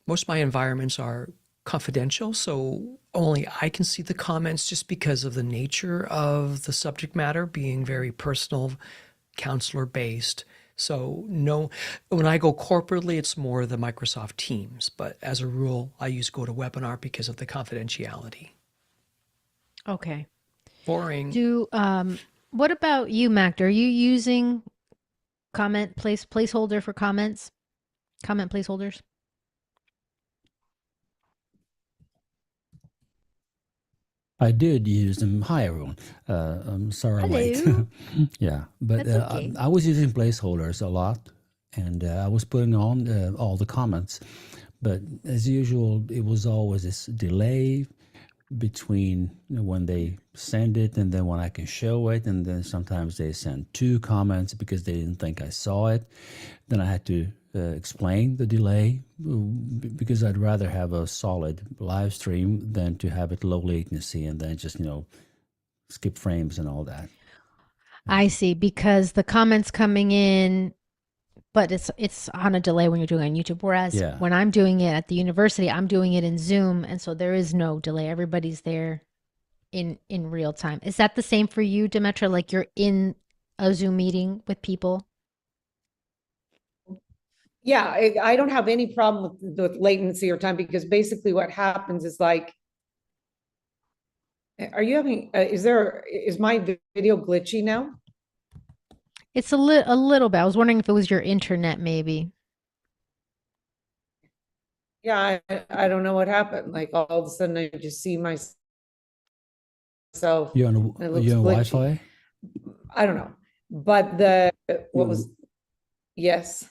Speaker 3: most of my environments are confidential, so only I can see the comments just because of the nature of the subject matter being very personal, counselor based. So no, when I go corporately, it's more the Microsoft Teams, but as a rule, I use GoToWebinar because of the confidentiality.
Speaker 1: okay.
Speaker 3: Boring.
Speaker 1: Do what about you, Mac? Are you using placeholder for comments? Comment placeholders?
Speaker 5: I did use them. Hi, everyone. I'm sorry I'm late.
Speaker 1: Hello.
Speaker 5: Yeah, but
Speaker 1: That's okay.
Speaker 5: I was using placeholders a lot, and I was putting on all the comments. But as usual, it was always this delay between when they send it and then when I can show it. And then sometimes they send two comments because they didn't think I saw it. Then I had to explain the delay because I'd rather have a solid live stream than to have it low latency and then just, skip frames and all that.
Speaker 1: I see, because the comments coming in, but it's on a delay when you're doing it on YouTube. Whereas
Speaker 5: Yeah.
Speaker 1: when I'm doing it at the university, I'm doing it in Zoom, and so there is no delay. Everybody's there in real time. Is that the same for you, Demetra? Like you're in a Zoom meeting with people?
Speaker 4: Yeah, I don't have any problem with latency or time because basically what happens is like, are you having, is my video glitchy now?
Speaker 1: It's a little bit. I was wondering if it was your internet, maybe.
Speaker 4: Yeah, I don't know what happened. Like all of a sudden I just see myself
Speaker 5: You're
Speaker 4: and
Speaker 5: on
Speaker 4: it looks
Speaker 5: you're on
Speaker 4: glitchy.
Speaker 5: Wi-Fi?
Speaker 4: I don't know. But what was, yes.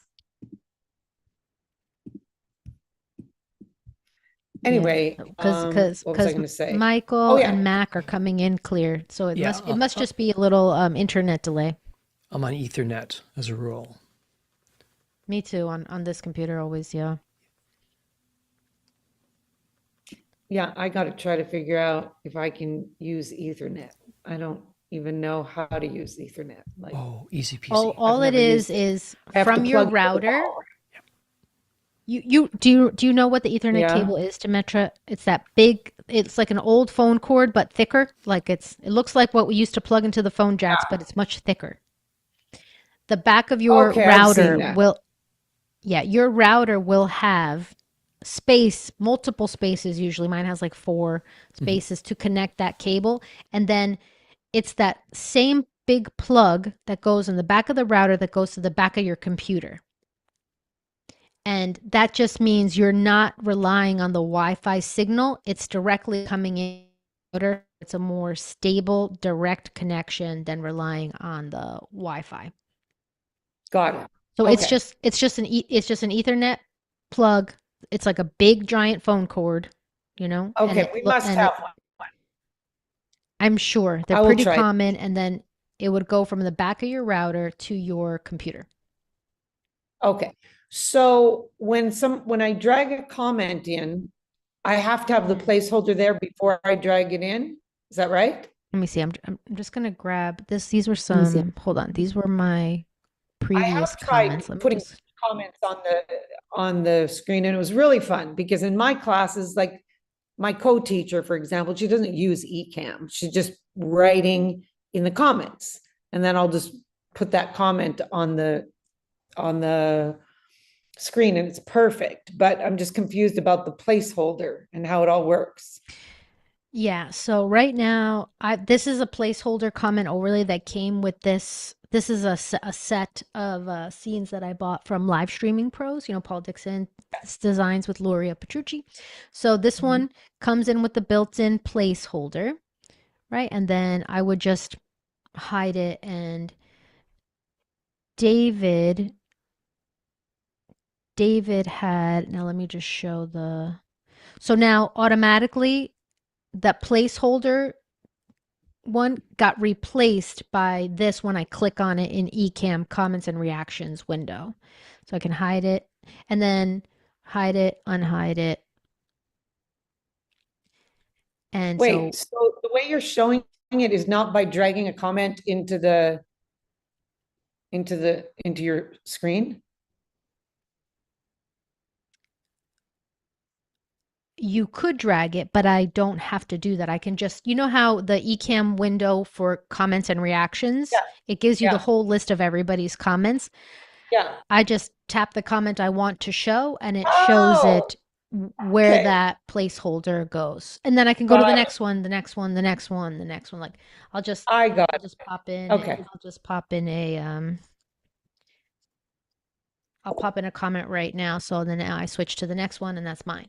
Speaker 1: Yeah,
Speaker 4: Anyway, what was I
Speaker 1: because
Speaker 4: going to say? Oh
Speaker 1: Michael
Speaker 4: yeah.
Speaker 1: and Mac are coming in clear, so
Speaker 3: Yeah,
Speaker 1: it must just be a little internet delay.
Speaker 3: I'm on Ethernet as a rule.
Speaker 1: Me too on this computer always, yeah.
Speaker 4: Yeah, I got to try to figure out if I can use Ethernet. I don't even know how to use Ethernet. Like
Speaker 3: Oh, easy
Speaker 1: All
Speaker 3: peasy.
Speaker 4: I've
Speaker 1: all it
Speaker 4: never used it.
Speaker 1: is
Speaker 4: I have to
Speaker 1: from your
Speaker 4: plug into the
Speaker 1: router.
Speaker 4: wall.
Speaker 1: Do you know what the Ethernet
Speaker 4: Yeah.
Speaker 1: cable is, Demetra? It's that big, it's like an old phone cord, but thicker. Like it looks like what we used to plug into the phone jacks, but it's much thicker. The back of your
Speaker 4: Okay, I've seen
Speaker 1: router
Speaker 4: that.
Speaker 1: will, yeah, your router will have multiple spaces usually. Mine has like four spaces to connect that cable. And then it's that same big plug that goes in the back of the router that goes to the back of your computer. And that just means you're not relying on the Wi-Fi signal. It's directly coming in. It's a more stable, direct connection than relying on the Wi-Fi.
Speaker 4: Got it.
Speaker 1: So
Speaker 4: Okay.
Speaker 1: it's just an Ethernet plug. It's like a big giant phone cord, and
Speaker 4: Okay, we must have one.
Speaker 1: I'm sure they're
Speaker 4: I will
Speaker 1: pretty
Speaker 4: try.
Speaker 1: common. And then it would go from the back of your router to your computer.
Speaker 4: Okay. So when I drag a comment in, I have to have the placeholder there before I drag it in. Is that right?
Speaker 1: Let me see. I'm just gonna grab this. These were
Speaker 4: Let me see.
Speaker 1: hold on. These were my
Speaker 4: I
Speaker 1: previous
Speaker 4: have tried
Speaker 1: comments. Let me
Speaker 4: putting
Speaker 1: just,
Speaker 4: comments on the screen and it was really fun because in my classes, like my co-teacher, for example, she doesn't use Ecamm. She's just writing in the comments. And then I'll just put that comment on the screen and it's perfect. But I'm just confused about the placeholder and how it all works.
Speaker 1: yeah. So right now, this is a placeholder comment overlay that came with this. This is a set of scenes that I bought from Live Streaming Pros, Paul Dixon designs with Luria Petrucci. So this one comes in with the built-in placeholder, right? And then I would just hide it. And David, now let me just show so now automatically that placeholder one got replaced by this when I click on it in Ecamm comments and reactions window. So I can hide it and then hide it, unhide it. And
Speaker 4: Wait,
Speaker 1: so
Speaker 4: so the way you're showing it is not by dragging a comment into your screen?
Speaker 1: you could drag it, but I don't have to do that. I can just, you know how the Ecamm window for comments and reactions,
Speaker 4: Yeah,
Speaker 1: it gives you the
Speaker 4: yeah,
Speaker 1: whole list of everybody's comments.
Speaker 4: yeah.
Speaker 1: I just tap the comment I want to show and it shows
Speaker 4: Oh,
Speaker 1: it where
Speaker 4: okay.
Speaker 1: that placeholder goes. And then I can go to the
Speaker 4: Got it.
Speaker 1: next one, the next one, the next one, the next one. Like I'll just
Speaker 4: I got
Speaker 1: I'll
Speaker 4: it.
Speaker 1: just pop in
Speaker 4: Okay.
Speaker 1: I'll just pop in a I'll pop in a comment right now. So then now I switch to the next one and that's mine.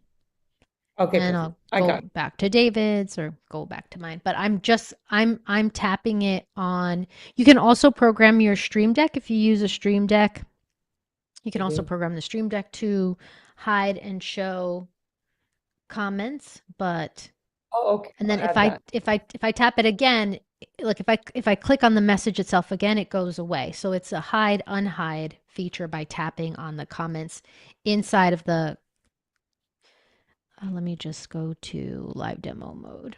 Speaker 4: Okay,
Speaker 1: And
Speaker 4: perfect.
Speaker 1: I'll
Speaker 4: I
Speaker 1: go
Speaker 4: got it.
Speaker 1: back to David's or go back to mine. But I'm tapping it on. You can also program your Stream Deck if you use a Stream Deck. You can
Speaker 4: I
Speaker 1: also
Speaker 4: do.
Speaker 1: program the Stream Deck to hide and show comments, but
Speaker 4: Oh, okay.
Speaker 1: and
Speaker 4: I'll
Speaker 1: then
Speaker 4: add that.
Speaker 1: if I tap it again, like if I click on the message itself again, it goes away. So it's a hide unhide feature by tapping on the comments inside of the let me just go to live demo mode.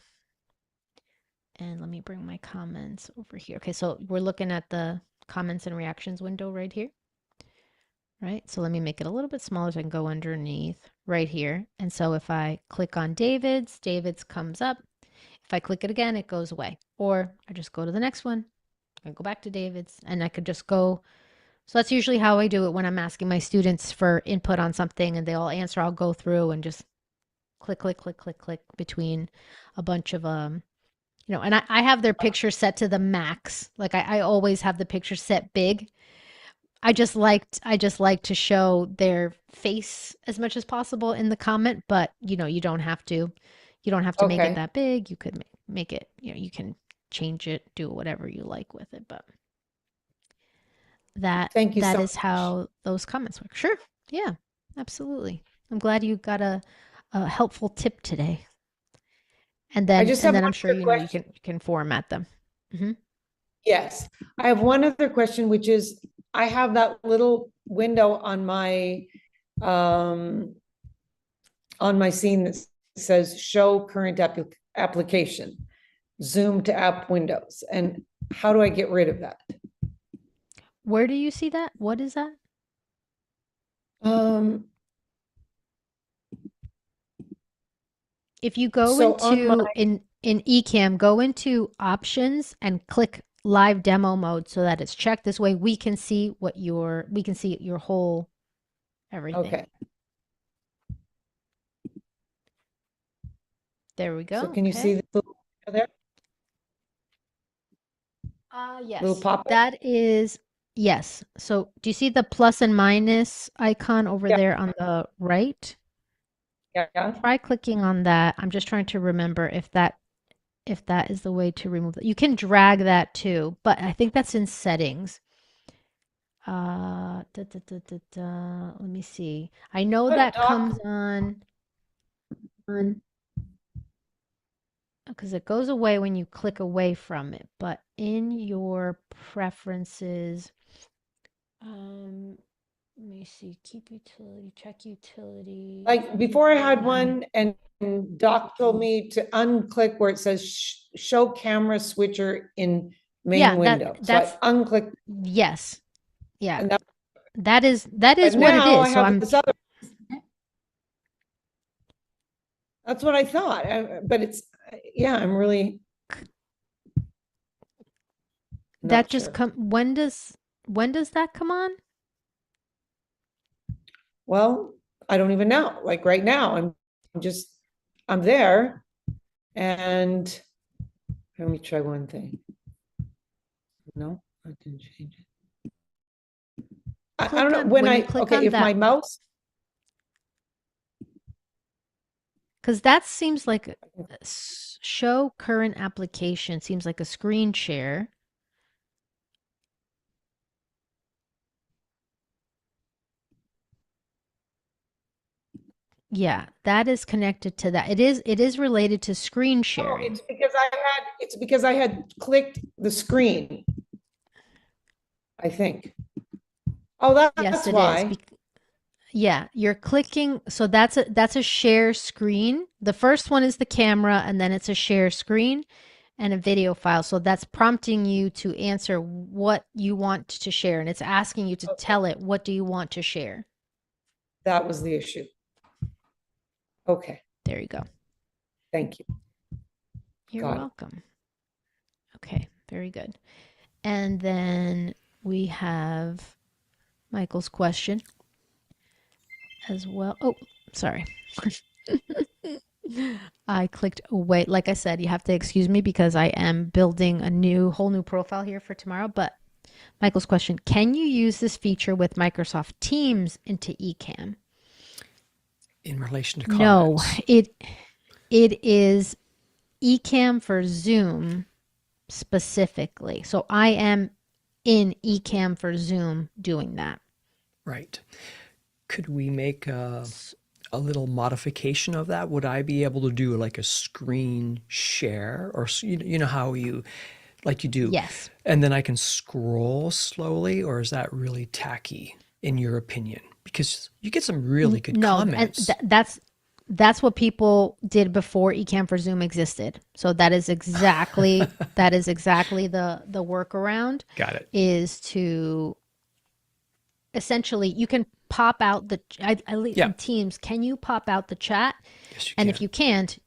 Speaker 1: And let me bring my comments over here. Okay, so we're looking at the comments and reactions window right here. Right, so let me make it a little bit smaller so I can go underneath right here. And so if I click on David's comes up. If I click it again, it goes away. Or I just go to the next one and go back to David's and I could just go. So that's usually how I do it when I'm asking my students for input on something and they all answer. I'll go through and just click, click, click, click, click between a bunch of and I have their picture set to the max. Like I always have the picture set big. I just like to show their face as much as possible in the comment, but you don't have to. You don't have to make it
Speaker 4: Okay.
Speaker 1: that big. You could make it, you can change it, do whatever you like with it, but that
Speaker 4: Thank you
Speaker 1: that
Speaker 4: so
Speaker 1: is
Speaker 4: much.
Speaker 1: how those comments work. Sure. Yeah. Absolutely. I'm glad you got a helpful tip today. And
Speaker 4: I
Speaker 1: then
Speaker 4: just
Speaker 1: and
Speaker 4: have
Speaker 1: then
Speaker 4: one
Speaker 1: I'm sure
Speaker 4: other
Speaker 1: you
Speaker 4: question.
Speaker 1: can format them. Hmm.
Speaker 4: Yes, I have one other question, which is, I have that little window on my scene that says show current application, zoom to app windows. And how do I get rid of that?
Speaker 1: Where do you see that? What is that?
Speaker 4: Um,
Speaker 1: If you go
Speaker 4: so on my,
Speaker 1: into in Ecamm, go into options and click live demo mode so that it's checked. This way we can see your whole everything.
Speaker 4: okay,
Speaker 1: There we
Speaker 4: so
Speaker 1: go.
Speaker 4: can you see
Speaker 1: Okay.
Speaker 4: the little there, little
Speaker 1: Yes.
Speaker 4: pop-up?
Speaker 1: That is yes. So do you see the plus and minus icon over
Speaker 4: Yeah,
Speaker 1: there on the right?
Speaker 4: yeah, yeah.
Speaker 1: Try clicking on that. I'm just trying to remember if that is the way to remove it. You can drag that too, but I think that's in settings. Let me see. I know
Speaker 4: But
Speaker 1: that
Speaker 4: doc,
Speaker 1: comes on because it goes away when you click away from it, but in your preferences, um, let me see. Keep utility, check utility.
Speaker 4: like before I had one and doc told me to unclick where it says show camera switcher in main
Speaker 1: Yeah,
Speaker 4: window. So I unclicked
Speaker 1: yes. Yeah.
Speaker 4: and that,
Speaker 1: That is
Speaker 4: but
Speaker 1: what it
Speaker 4: now I
Speaker 1: is. So
Speaker 4: have
Speaker 1: I'm
Speaker 4: this other, that's what I thought. But it's, yeah, I'm really
Speaker 1: that
Speaker 4: not
Speaker 1: just
Speaker 4: sure.
Speaker 1: come when does that come on?
Speaker 4: Well, I don't even know. Like right now, I'm there and let me try one thing. No, I didn't change it. I don't
Speaker 1: Click
Speaker 4: know
Speaker 1: on
Speaker 4: when
Speaker 1: when you click
Speaker 4: okay,
Speaker 1: on
Speaker 4: if my
Speaker 1: that
Speaker 4: mouse,
Speaker 1: because that seems like show current application seems like a screen share. Yeah, that is connected to that. It is related to screen
Speaker 4: oh,
Speaker 1: sharing.
Speaker 4: it's because I had clicked the screen, I think. Oh,
Speaker 1: Yes,
Speaker 4: that's
Speaker 1: it is.
Speaker 4: why.
Speaker 1: Yeah, you're clicking. So that's a share screen. The first one is the camera, and then it's a share screen and a video file. So that's prompting you to answer what you want to share, and it's asking you to
Speaker 4: Okay,
Speaker 1: tell it what do you want to share.
Speaker 4: that was the issue. Okay,
Speaker 1: There you go.
Speaker 4: thank you.
Speaker 1: You're
Speaker 4: Got it.
Speaker 1: welcome. Okay, very good. And then we have Michael's question as well. Oh, sorry. I clicked away. Like I said, you have to excuse me because I am building a whole new profile here for tomorrow. But Michael's question, can you use this feature with Microsoft Teams into Ecamm?
Speaker 3: In relation to
Speaker 1: No,
Speaker 3: comments.
Speaker 1: it is Ecamm for Zoom specifically. So I am in Ecamm for Zoom doing that.
Speaker 3: Right. Could we make a little modification of that? Would I be able to do like a screen share or you know how you like you do,
Speaker 1: Yes.
Speaker 3: and then I can scroll slowly, or is that really tacky in your opinion? Because you get some really good
Speaker 1: No, and
Speaker 3: comments.
Speaker 1: that's what people did before Ecamm for Zoom existed. So that is exactly the workaround
Speaker 3: Got it.
Speaker 1: is to essentially you can pop out
Speaker 3: Yeah.
Speaker 1: in Teams, can you pop out the chat?
Speaker 3: Yes, you
Speaker 1: And
Speaker 3: can.
Speaker 1: if you can't,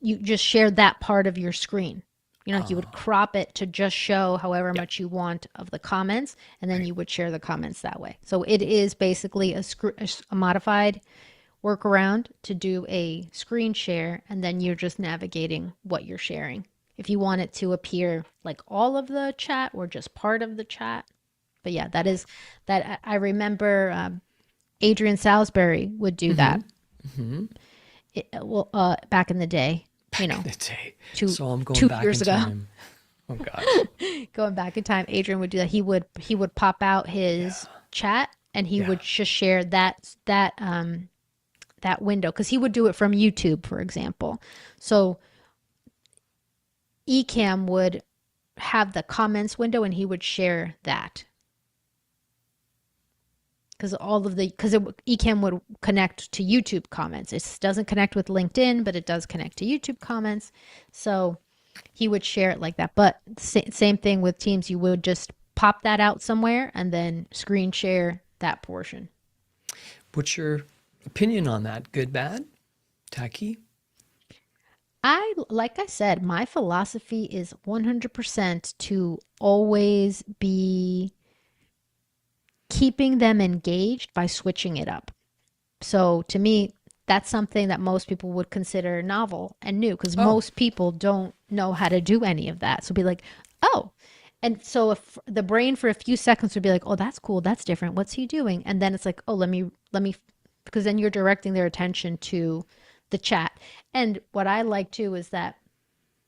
Speaker 1: you just share that part of your screen. You know, like you would crop it to just show however
Speaker 3: Yeah.
Speaker 1: much you want of the comments, and then
Speaker 3: Right.
Speaker 1: you would share the comments that way. So it is basically a modified workaround to do a screen share, and then you're just navigating what you're sharing. If you want it to appear like all of the chat or just part of the chat. But yeah, that is that I remember Adrian Salisbury would do that. Back in the day, you know,
Speaker 3: The day.
Speaker 1: two
Speaker 3: So I'm going
Speaker 1: two
Speaker 3: back
Speaker 1: years
Speaker 3: in
Speaker 1: ago.
Speaker 3: time. Oh gosh.
Speaker 1: Going back in time, Adrian would do that. He would pop out his chat and he
Speaker 3: Yeah.
Speaker 1: would just share that window because he would do it from YouTube, for example. So Ecamm would have the comments window and he would share that because Ecamm would connect to YouTube comments. It doesn't connect with LinkedIn, but it does connect to YouTube comments. So he would share it like that. But same thing with Teams. You would just pop that out somewhere and then screen share that portion.
Speaker 3: What's your opinion on that? Good, bad, tacky?
Speaker 1: Like I said, my philosophy is 100% to always be keeping them engaged by switching it up. So to me, that's something that most people would consider novel and new because
Speaker 3: Oh,
Speaker 1: most people don't know how to do any of that. So be like, oh. And so if the brain for a few seconds would be like, oh, that's cool, that's different. What's he doing? And then it's like, oh, let me, because then you're directing their attention to the chat. And what I like too is that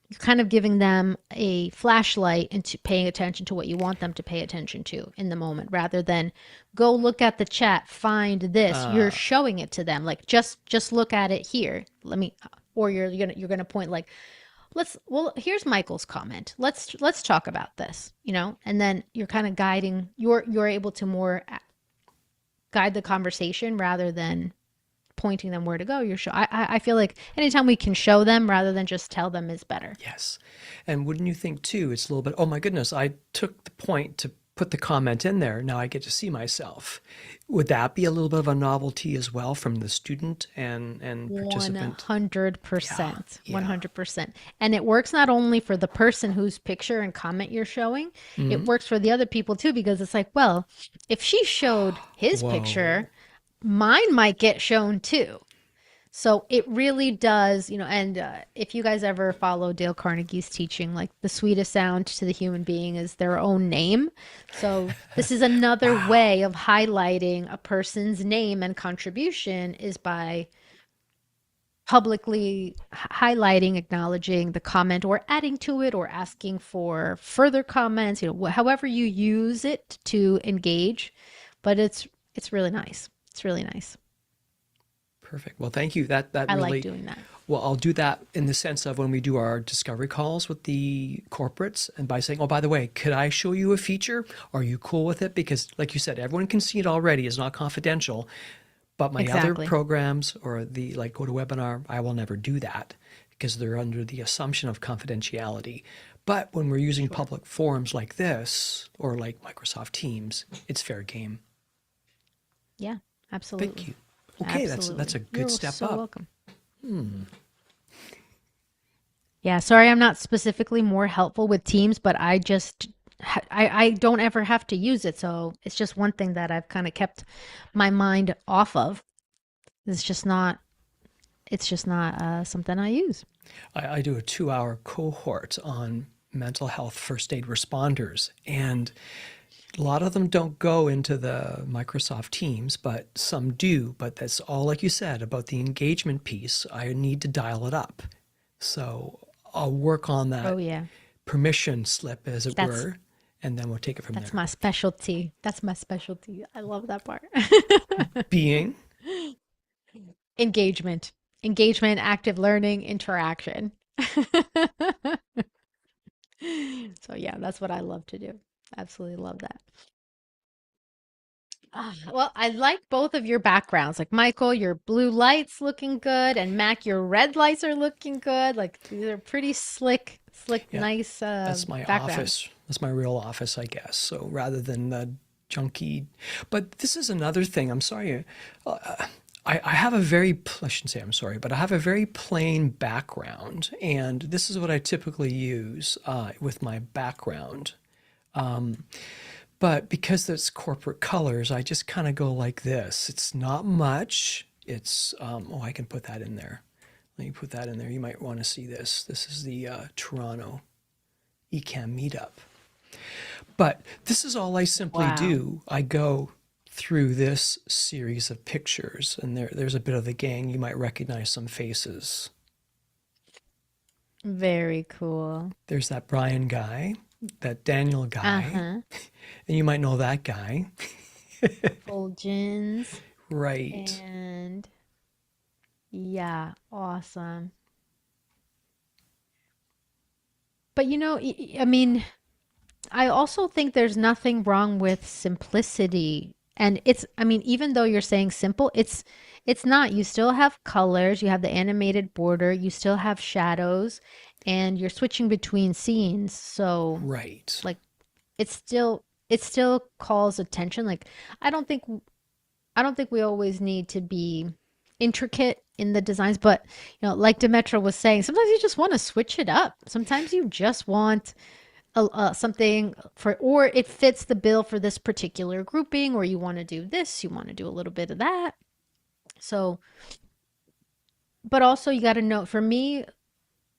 Speaker 1: you're kind of giving them a flashlight into paying attention to what you want them to pay attention to in the moment rather than go look at the chat, find this. You're showing it to them like just look at it here. Let me or you're going to point like here's Michael's comment. Let's talk about this, you know? And then you're kind of guiding you're able to more guide the conversation rather than pointing them where to go. I feel like anytime we can show them rather than just tell them is better.
Speaker 3: yes. And wouldn't you think too, it's a little bit, oh my goodness, I took the point to put the comment in there. Now I get to see myself. Would that be a little bit of a novelty as well from the student and participant?
Speaker 1: 100%.
Speaker 3: Yeah.
Speaker 1: 100%. And it works not only for the person whose picture and comment you're showing, it works for the other people too, because it's like, well, if she showed his
Speaker 3: Whoa.
Speaker 1: picture, mine might get shown too. So it really does, you know, and if you guys ever follow Dale Carnegie's teaching, like the sweetest sound to the human being is their own name. So this is another way of highlighting a person's name and contribution is by publicly highlighting, acknowledging the comment or adding to it or asking for further comments, you know, however you use it to engage. But it's really nice. It's really nice.
Speaker 3: Perfect. Well, thank you. That
Speaker 1: I
Speaker 3: really,
Speaker 1: like doing that.
Speaker 3: well, I'll do that in the sense of when we do our discovery calls with the corporates and by saying, oh, by the way, could I show you a feature? Are you cool with it? Because like you said, everyone can see it already. It's not confidential. But my other
Speaker 1: Exactly.
Speaker 3: programs or the like GoToWebinar, I will never do that because they're under the assumption of confidentiality. But when we're using
Speaker 1: Sure.
Speaker 3: public forums like this or like Microsoft Teams, it's fair game.
Speaker 1: Yeah,
Speaker 3: Thank
Speaker 1: absolutely.
Speaker 3: you. Okay, that's
Speaker 1: Absolutely.
Speaker 3: a good
Speaker 1: You're
Speaker 3: step
Speaker 1: so
Speaker 3: up.
Speaker 1: welcome. Yeah, sorry I'm not specifically more helpful with Teams, but I don't ever have to use it, so it's just one thing that I've kind of kept my mind off of. It's just not something I use.
Speaker 3: I do a 2-hour cohort on mental health first aid responders, and a lot of them don't go into the Microsoft Teams, but some do. But that's all, like you said, about the engagement piece. I need to dial it up. So I'll work on
Speaker 1: Oh
Speaker 3: that
Speaker 1: yeah.
Speaker 3: permission slip, as it
Speaker 1: That's
Speaker 3: were, and then we'll take it from
Speaker 1: that's
Speaker 3: there.
Speaker 1: my specialty. That's my specialty. I love that part.
Speaker 3: Being,
Speaker 1: Engagement. Engagement, active learning, interaction. So yeah, that's what I love to do. Absolutely love that. Well, I like both of your backgrounds. Like Michael, your blue lights looking good, and Mac, your red lights are looking good. Like these are pretty slick,
Speaker 3: yeah,
Speaker 1: nice
Speaker 3: that's my
Speaker 1: backgrounds.
Speaker 3: office. That's my real office, I guess. So rather than the junky, but this is another thing. I'm sorry. I have a very, I shouldn't say I'm sorry, but I have a very plain background. And this is what I typically use with my background. But because it's corporate colors, I just kind of go like this. It's not much. It's, oh, I can put that in there. Let me put that in there. You might want to see this. This is the Toronto Ecamm meetup. But this is all I simply
Speaker 1: Wow.
Speaker 3: do. I go through this series of pictures, and there's a bit of the gang. You might recognize some faces.
Speaker 1: Very cool.
Speaker 3: There's that Brian guy, that Daniel guy,
Speaker 1: Uh-huh.
Speaker 3: and you might know that guy.
Speaker 1: Fulgens.
Speaker 3: Right.
Speaker 1: And yeah, awesome. But I mean, I also think there's nothing wrong with simplicity. And I mean, even though you're saying simple, it's not. You still have colors, you have the animated border, you still have shadows, and you're switching between scenes. So,
Speaker 3: Right.
Speaker 1: like it still calls attention. Like I don't think I don't think we always need to be intricate in the designs, but like Demetra was saying, sometimes you just want to switch it up. Sometimes you just want something or it fits the bill for this particular grouping, or you want to do this, you want to do a little bit of that. So, but also you got to know, for me,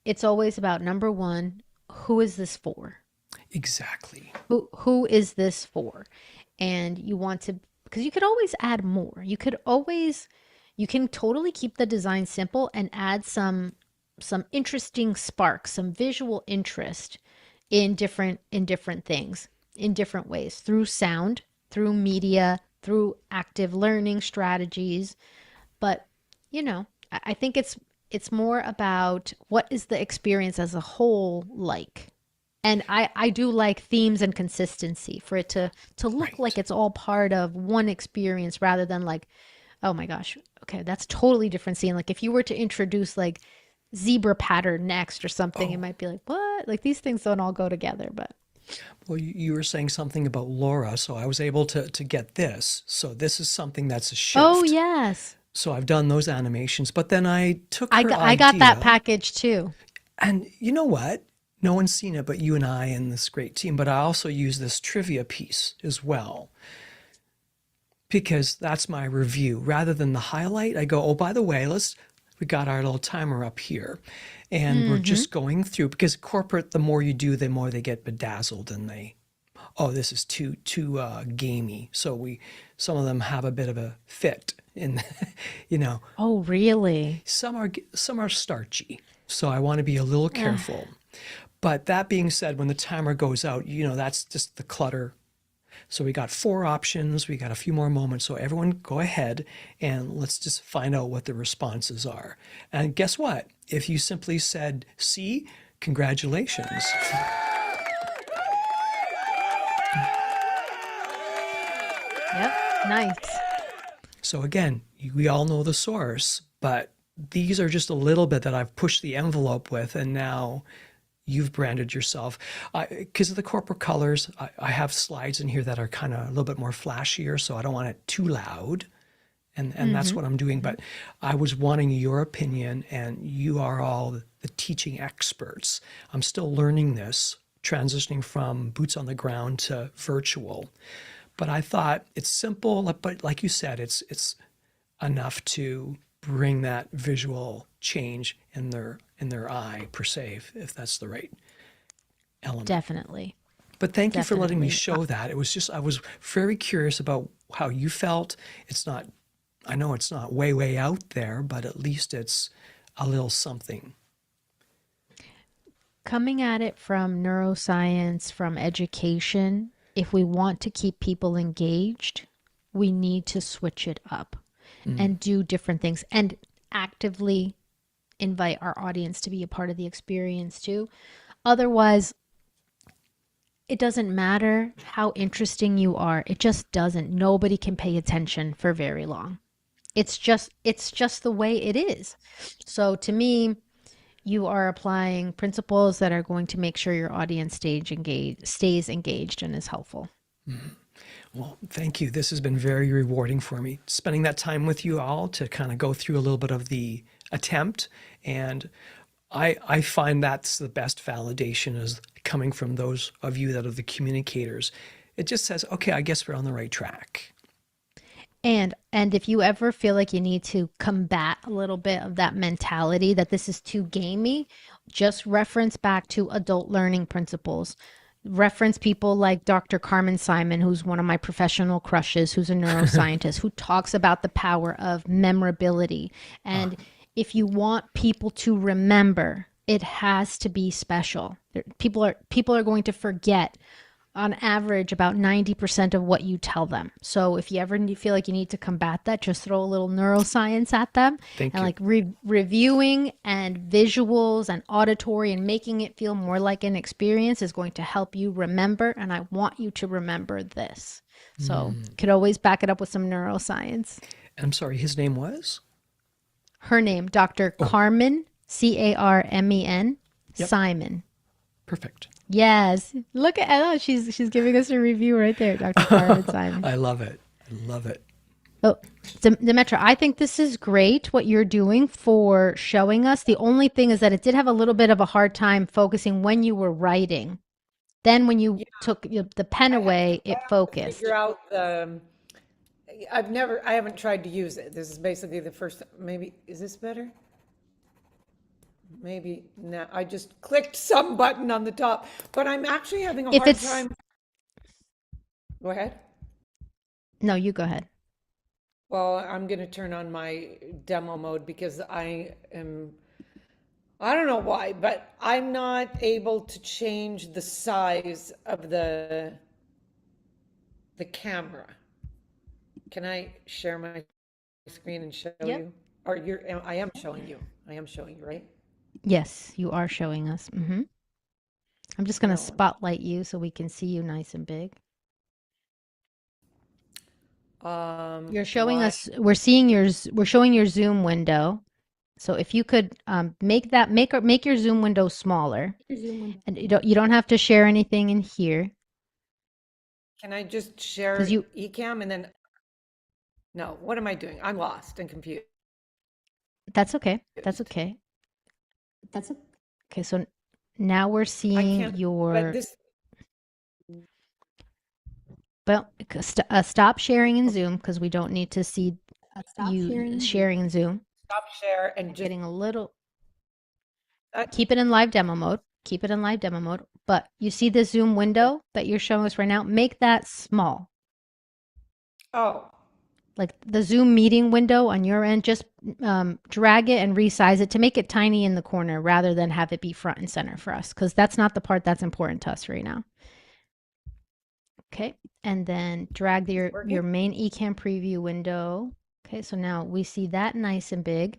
Speaker 1: it's always about number one, who is this for?
Speaker 3: Exactly.
Speaker 1: Who is this for? And you want to, because you could always add more. You can totally keep the design simple and add some interesting sparks, some visual interest in different things, in different ways, through sound, through media, through active learning strategies. But I think it's more about what is the experience as a whole like. And I do like themes and consistency for it to look
Speaker 3: Right.
Speaker 1: like it's all part of one experience rather than like, oh my gosh, okay, that's totally different scene. Like if you were to introduce like zebra pattern next or something, it
Speaker 3: Oh,
Speaker 1: might be like, what? Like these things don't all go together, but
Speaker 3: well, you were saying something about Laura, so I was able to get this. So this is something that's a
Speaker 1: oh
Speaker 3: shift.
Speaker 1: yes.
Speaker 3: So I've done those animations, but then I took
Speaker 1: I
Speaker 3: her
Speaker 1: got that
Speaker 3: idea,
Speaker 1: package too.
Speaker 3: and you know what? No one's seen it but you and I and this great team. But I also use this trivia piece as well because that's my review. Rather than the highlight, I go, oh, by the way, we got our little timer up here. And we're
Speaker 1: Mm-hmm.
Speaker 3: just going through because corporate, the more you do, the more they get bedazzled and oh, this is too gamey. So some of them have a bit of a fit in, you know,
Speaker 1: Oh, really?
Speaker 3: some are starchy. So I want to be a little
Speaker 1: Ugh.
Speaker 3: careful. But that being said, when the timer goes out, that's just the clutter. So we got 4 options. We got a few more moments. So everyone go ahead and let's just find out what the responses are. And guess what? If you simply said C, congratulations.
Speaker 1: Yep. Nice.
Speaker 3: So again, we all know the source, but these are just a little bit that I've pushed the envelope with, and now you've branded yourself. Because of the corporate colors, I have slides in here that are kind of a little bit more flashier, so I don't want it too loud. And that's
Speaker 1: Mm-hmm.
Speaker 3: what I'm doing. But I was wanting your opinion, and you are all the teaching experts. I'm still learning this, transitioning from boots on the ground to virtual. But I thought it's simple, but like you said, it's enough to bring that visual change in their eye per se, if that's the right element.
Speaker 1: Definitely.
Speaker 3: But thank you for letting me
Speaker 1: Definitely.
Speaker 3: show that. It was just I was very curious about how you felt. It's not I know it's not way out there, but at least it's a little something.
Speaker 1: Coming at it from neuroscience, from education, if we want to keep people engaged, we need to switch it up and do different things and actively invite our audience to be a part of the experience too. Otherwise, it doesn't matter how interesting you are. It just doesn't. Nobody can pay attention for very long. It's just the way it is. So to me, you are applying principles that are going to make sure your audience stays engaged and is helpful.
Speaker 3: Well, thank you. This has been very rewarding for me. Spending that time with you all to kind of go through a little bit of the attempt. And I find that's the best validation is coming from those of you that are the communicators. It just says, okay, I guess we're on the right track.
Speaker 1: And if you ever feel like you need to combat a little bit of that mentality that this is too gamey, just reference back to adult learning principles. Reference people like Dr. Carmen Simon, who's one of my professional crushes, who's a neuroscientist, who talks about the power of memorability. And if you want people to remember, it has to be special. People are going to forget on average about 90% of what you tell them. So if you ever feel like you need to combat that, just throw a little neuroscience at them.
Speaker 3: Thank
Speaker 1: And
Speaker 3: you.
Speaker 1: like reviewing and visuals and auditory and making it feel more like an experience is going to help you remember. And I want you to remember this. So could always back it up with some neuroscience.
Speaker 3: And I'm sorry, his name was?
Speaker 1: Her name, Dr. Carmen, Carmen,
Speaker 3: Yep.
Speaker 1: Simon.
Speaker 3: Perfect.
Speaker 1: Yes. Look at oh, she's giving us a review right there, Dr. Carmen Simon.
Speaker 3: I love it. I love it.
Speaker 1: Oh, Demetra, I think this is great what you're doing for showing us. The only thing is that it did have a little bit of a hard time focusing when you were writing. Then when you took the pen away, it focused.
Speaker 4: Figure out the, I haven't tried to use it. This is basically the first, maybe, is this better? Maybe now, I just clicked some button on the top, but I'm actually having a
Speaker 1: If
Speaker 4: hard
Speaker 1: it's
Speaker 4: time. Go ahead.
Speaker 1: no, you go ahead.
Speaker 4: Well, I'm gonna turn on my demo mode because I don't know why, but I'm not able to change the size of the camera. Can I share my screen and show
Speaker 1: Yep.
Speaker 4: you? Or I am showing you. I am showing you, right?
Speaker 1: Yes, you are showing us. I'm just going to
Speaker 4: No.
Speaker 1: spotlight you so we can see you nice and big. You're showing
Speaker 4: why-
Speaker 1: us, we're showing your Zoom window. So if you could make your Zoom window smaller, and you don't have to share anything in here
Speaker 4: Can I just share
Speaker 1: because you
Speaker 4: Ecamm and then, no, what am I doing? I'm lost and confused.
Speaker 1: that's okay. That's okay. Okay, so now we're
Speaker 4: I
Speaker 1: seeing
Speaker 4: can't, but
Speaker 1: your
Speaker 4: this,
Speaker 1: well, stop sharing in Zoom because we don't need to see you sharing in Zoom.
Speaker 4: stop share and just,
Speaker 1: Getting a little
Speaker 4: uh,
Speaker 1: keep it in live demo mode. Keep it in live demo mode. But you see the Zoom window that you're showing us right now? Make that small.
Speaker 4: oh,
Speaker 1: Like the Zoom meeting window on your end, just drag it and resize it to make it tiny in the corner rather than have it be front and center for us because that's not the part that's important to us right now. Okay, and then drag your
Speaker 4: working?
Speaker 1: main Ecamm preview window. Okay, so now we see that nice and big.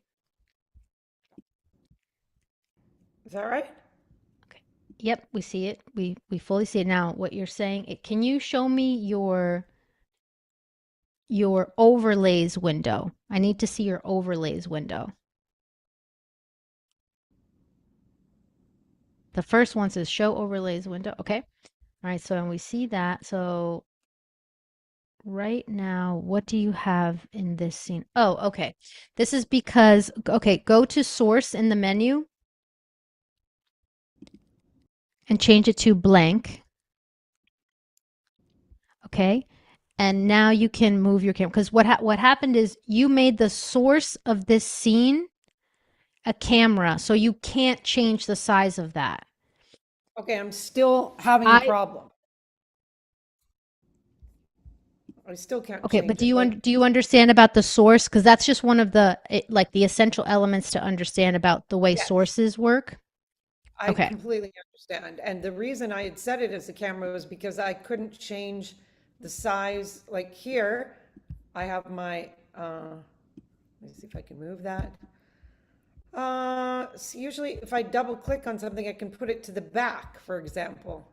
Speaker 4: Is that right?
Speaker 1: Yep, we see it. We fully see it now. What you're saying, can you show me your overlays window. I need to see your overlays window. The first one says show overlays window. Okay. All right. So, and we see that. So right now, what do you have in this scene? Oh, okay. This is because, okay, go to source in the menu and change it to blank. Okay. And now you can move your camera because what happened is you made the source of this scene a camera, so you can't change the size of that.
Speaker 4: Okay, I'm still having a
Speaker 1: I
Speaker 4: problem. I still can't
Speaker 1: Okay, but
Speaker 4: change it. Like,
Speaker 1: do you understand about the source? Because that's just one of like the essential elements to understand about the way
Speaker 4: yes,
Speaker 1: sources work.
Speaker 4: I
Speaker 1: Okay.
Speaker 4: completely understand. And the reason I had set it as a camera was because I couldn't change the size. Like here, I have my, let me see if I can move that. So usually if I double click on something, I can put it to the back, for example.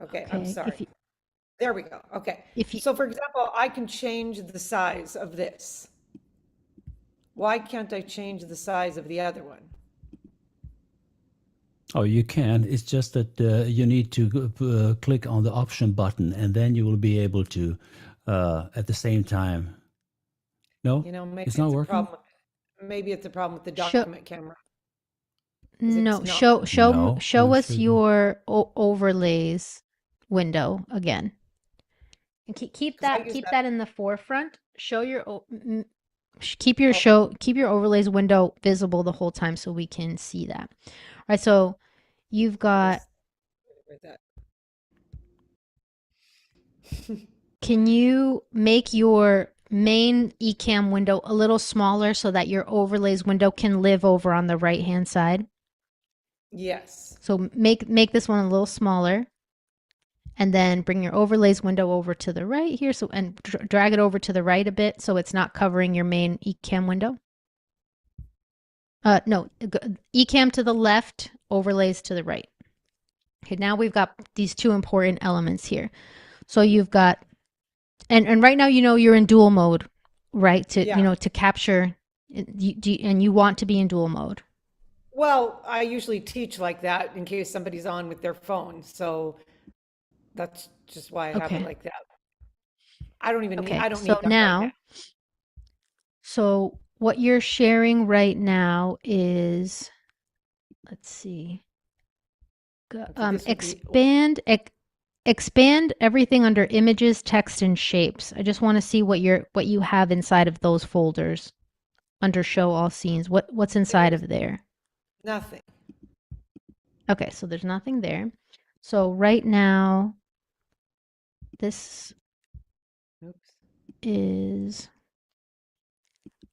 Speaker 4: Okay, I'm
Speaker 1: Okay.
Speaker 4: sorry. There we go. Okay.
Speaker 1: If you
Speaker 4: So for example, I can change the size of this. Why can't I change the size of the other one?
Speaker 5: Oh, you can. It's just that you need to click on the option button, and then you will be able to, at the same time. No,
Speaker 4: You know, maybe
Speaker 5: it's not
Speaker 4: it's a
Speaker 5: working.
Speaker 4: problem. Maybe it's a problem with the
Speaker 1: show
Speaker 4: document camera because it's
Speaker 1: no,
Speaker 4: not.
Speaker 5: No,
Speaker 1: show us
Speaker 5: should.
Speaker 1: your overlays window again. And
Speaker 4: Because I use
Speaker 1: keep
Speaker 4: that.
Speaker 1: that in the forefront. Show your
Speaker 4: Oh,
Speaker 1: keep your overlays window visible the whole time so we can see that. All right, so you've
Speaker 4: I
Speaker 1: got
Speaker 4: guess with that.
Speaker 1: can you make your main Ecamm window a little smaller so that your overlays window can live over on the right hand side?
Speaker 4: Yes.
Speaker 1: So make this one a little smaller and then bring your overlays window over to the right here so and drag it over to the right a bit so it's not covering your main Ecamm window. No, Ecamm to the left, overlays to the right. Okay, now we've got these two important elements here. So you've got and right now you're in dual mode, right? To
Speaker 4: Yeah.
Speaker 1: to capture and you want to be in dual mode.
Speaker 4: Well, I usually teach like that in case somebody's on with their phone. So that's just why I have it
Speaker 1: Okay.
Speaker 4: like that. I don't even need,
Speaker 1: Okay.
Speaker 4: I don't need that right now.
Speaker 1: So what you're sharing right now is let's see.
Speaker 4: Okay, this would be,
Speaker 1: Expand everything under images, text, and shapes. I just want to see what you have inside of those folders under show all scenes. What's inside
Speaker 4: there's
Speaker 1: of there?
Speaker 4: nothing.
Speaker 1: Okay, so there's nothing there. So right now, this
Speaker 4: Oops.
Speaker 1: is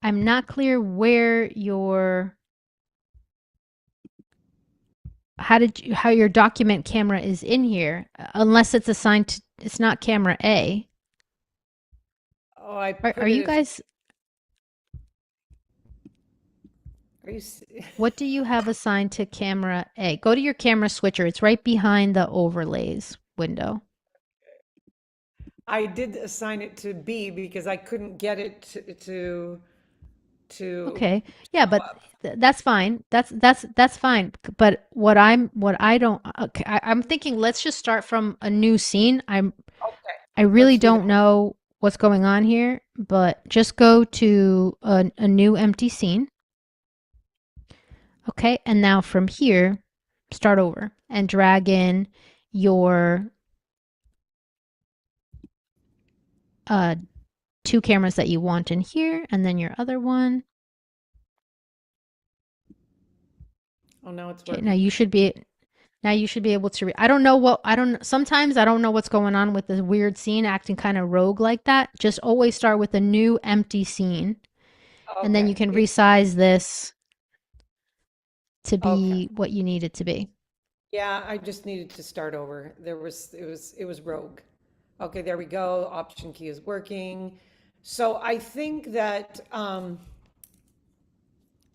Speaker 1: I'm not clear where your how your document camera is in here, unless it's assigned to it's not camera A.
Speaker 4: Oh, I
Speaker 1: Are
Speaker 4: put
Speaker 1: you
Speaker 4: it as,
Speaker 1: guys
Speaker 4: are you,
Speaker 1: what do you have assigned to camera A? Go to your camera switcher. It's right behind the overlays window.
Speaker 4: I did assign it to B because I couldn't get it to
Speaker 1: Okay. Yeah,
Speaker 4: show
Speaker 1: but
Speaker 4: up.
Speaker 1: that's fine. That's fine. But what I don't okay, I'm thinking let's just start from a new scene.
Speaker 4: Okay,
Speaker 1: I really
Speaker 4: let's do that.
Speaker 1: don't know what's going on here, but just go to a new empty scene. Okay, and now from here, start over and drag in your uh, two cameras that you want in here, and then your other one.
Speaker 4: Oh, now it's
Speaker 1: Okay,
Speaker 4: working.
Speaker 1: now you should be able to. I don't. Sometimes I don't know what's going on with this weird scene acting kind of rogue like that. Just always start with a new empty scene, and then you
Speaker 4: Okay,
Speaker 1: can resize this to
Speaker 4: okay.
Speaker 1: be what you need it to be.
Speaker 4: Yeah, I just needed to start over. It was rogue. Okay, there we go. Option key is working. So I think that,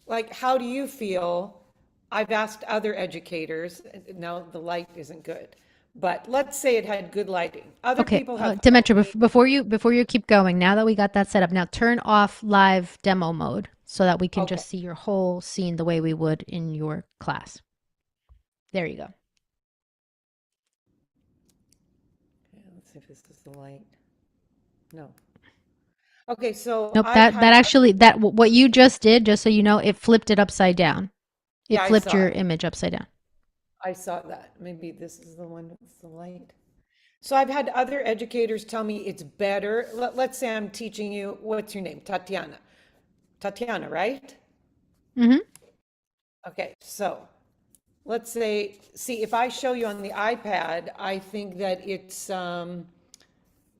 Speaker 4: like, how do you feel? I've asked other educators, now the light isn't good, but let's say it had good lighting. Other
Speaker 1: Okay,
Speaker 4: people have
Speaker 1: Demetra,
Speaker 4: told me,
Speaker 1: before you keep going, now that we got that set up, now turn off live demo mode so that we can
Speaker 4: okay,
Speaker 1: just see your whole scene the way we would in your class. There you go.
Speaker 4: let's see if this is the light. No. Okay, so
Speaker 1: Nope,
Speaker 4: I've
Speaker 1: that
Speaker 4: had,
Speaker 1: actually that what you just did, just so you know, it flipped it upside down. It
Speaker 4: yeah, I
Speaker 1: flipped
Speaker 4: saw
Speaker 1: your
Speaker 4: it.
Speaker 1: image upside down.
Speaker 4: I saw that. Maybe this is the one with the light. So I've had other educators tell me it's better. Let's say I'm teaching you, what's your name? Tatiana. Tatiana, right?
Speaker 1: Mm-hmm.
Speaker 4: Okay, so let's say, see, if I show you on the iPad, I think that it's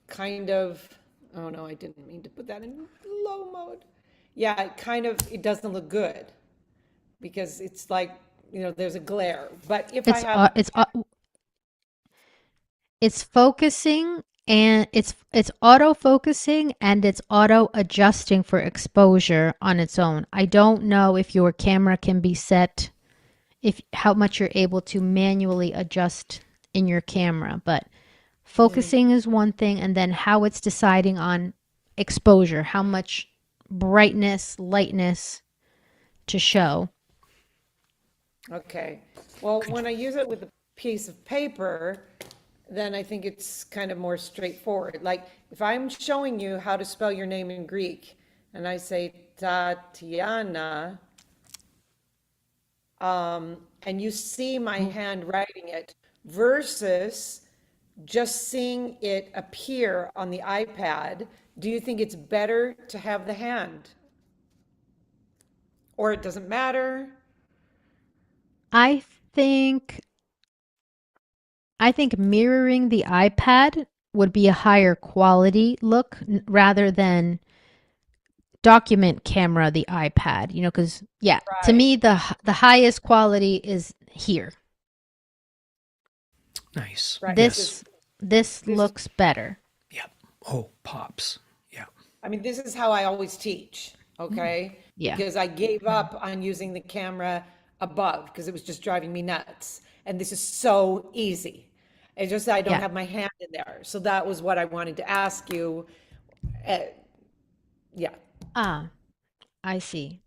Speaker 4: kind of, oh no, I didn't mean to put that in low mode. Yeah, it kind of, it doesn't look good because it's like, there's a glare. But if I
Speaker 1: It's
Speaker 4: have,
Speaker 1: it's focusing and it's auto focusing and it's auto adjusting for exposure on its own. I don't know if your camera can be set if how much you're able to manually adjust in your camera, but focusing is one thing and then how it's deciding on exposure, how much brightness, lightness to show.
Speaker 4: okay, well, when I use it with a piece of paper, then I think it's kind of more straightforward. Like if I'm showing you how to spell your name in Greek and I say Tatiana, and you see my hand writing it versus just seeing it appear on the iPad, do you think it's better to have the hand? Or it doesn't matter?
Speaker 1: I think I think mirroring the iPad would be a higher quality look rather than document camera the iPad, cuz yeah, to
Speaker 4: Right.
Speaker 1: me the highest quality is here.
Speaker 3: Nice.
Speaker 4: Right,
Speaker 3: Yes.
Speaker 1: This
Speaker 4: this is,
Speaker 1: looks better.
Speaker 3: Yep. Oh, pops. Yeah.
Speaker 4: I mean, this is how I always teach, okay?
Speaker 1: Yeah.
Speaker 4: Because I gave up on using the camera above because it was just driving me nuts. And this is so easy. It's just that I don't
Speaker 1: Yeah.
Speaker 4: have my hand in there. So that was what I wanted to ask you. Uh, yeah.
Speaker 1: Ah, I see.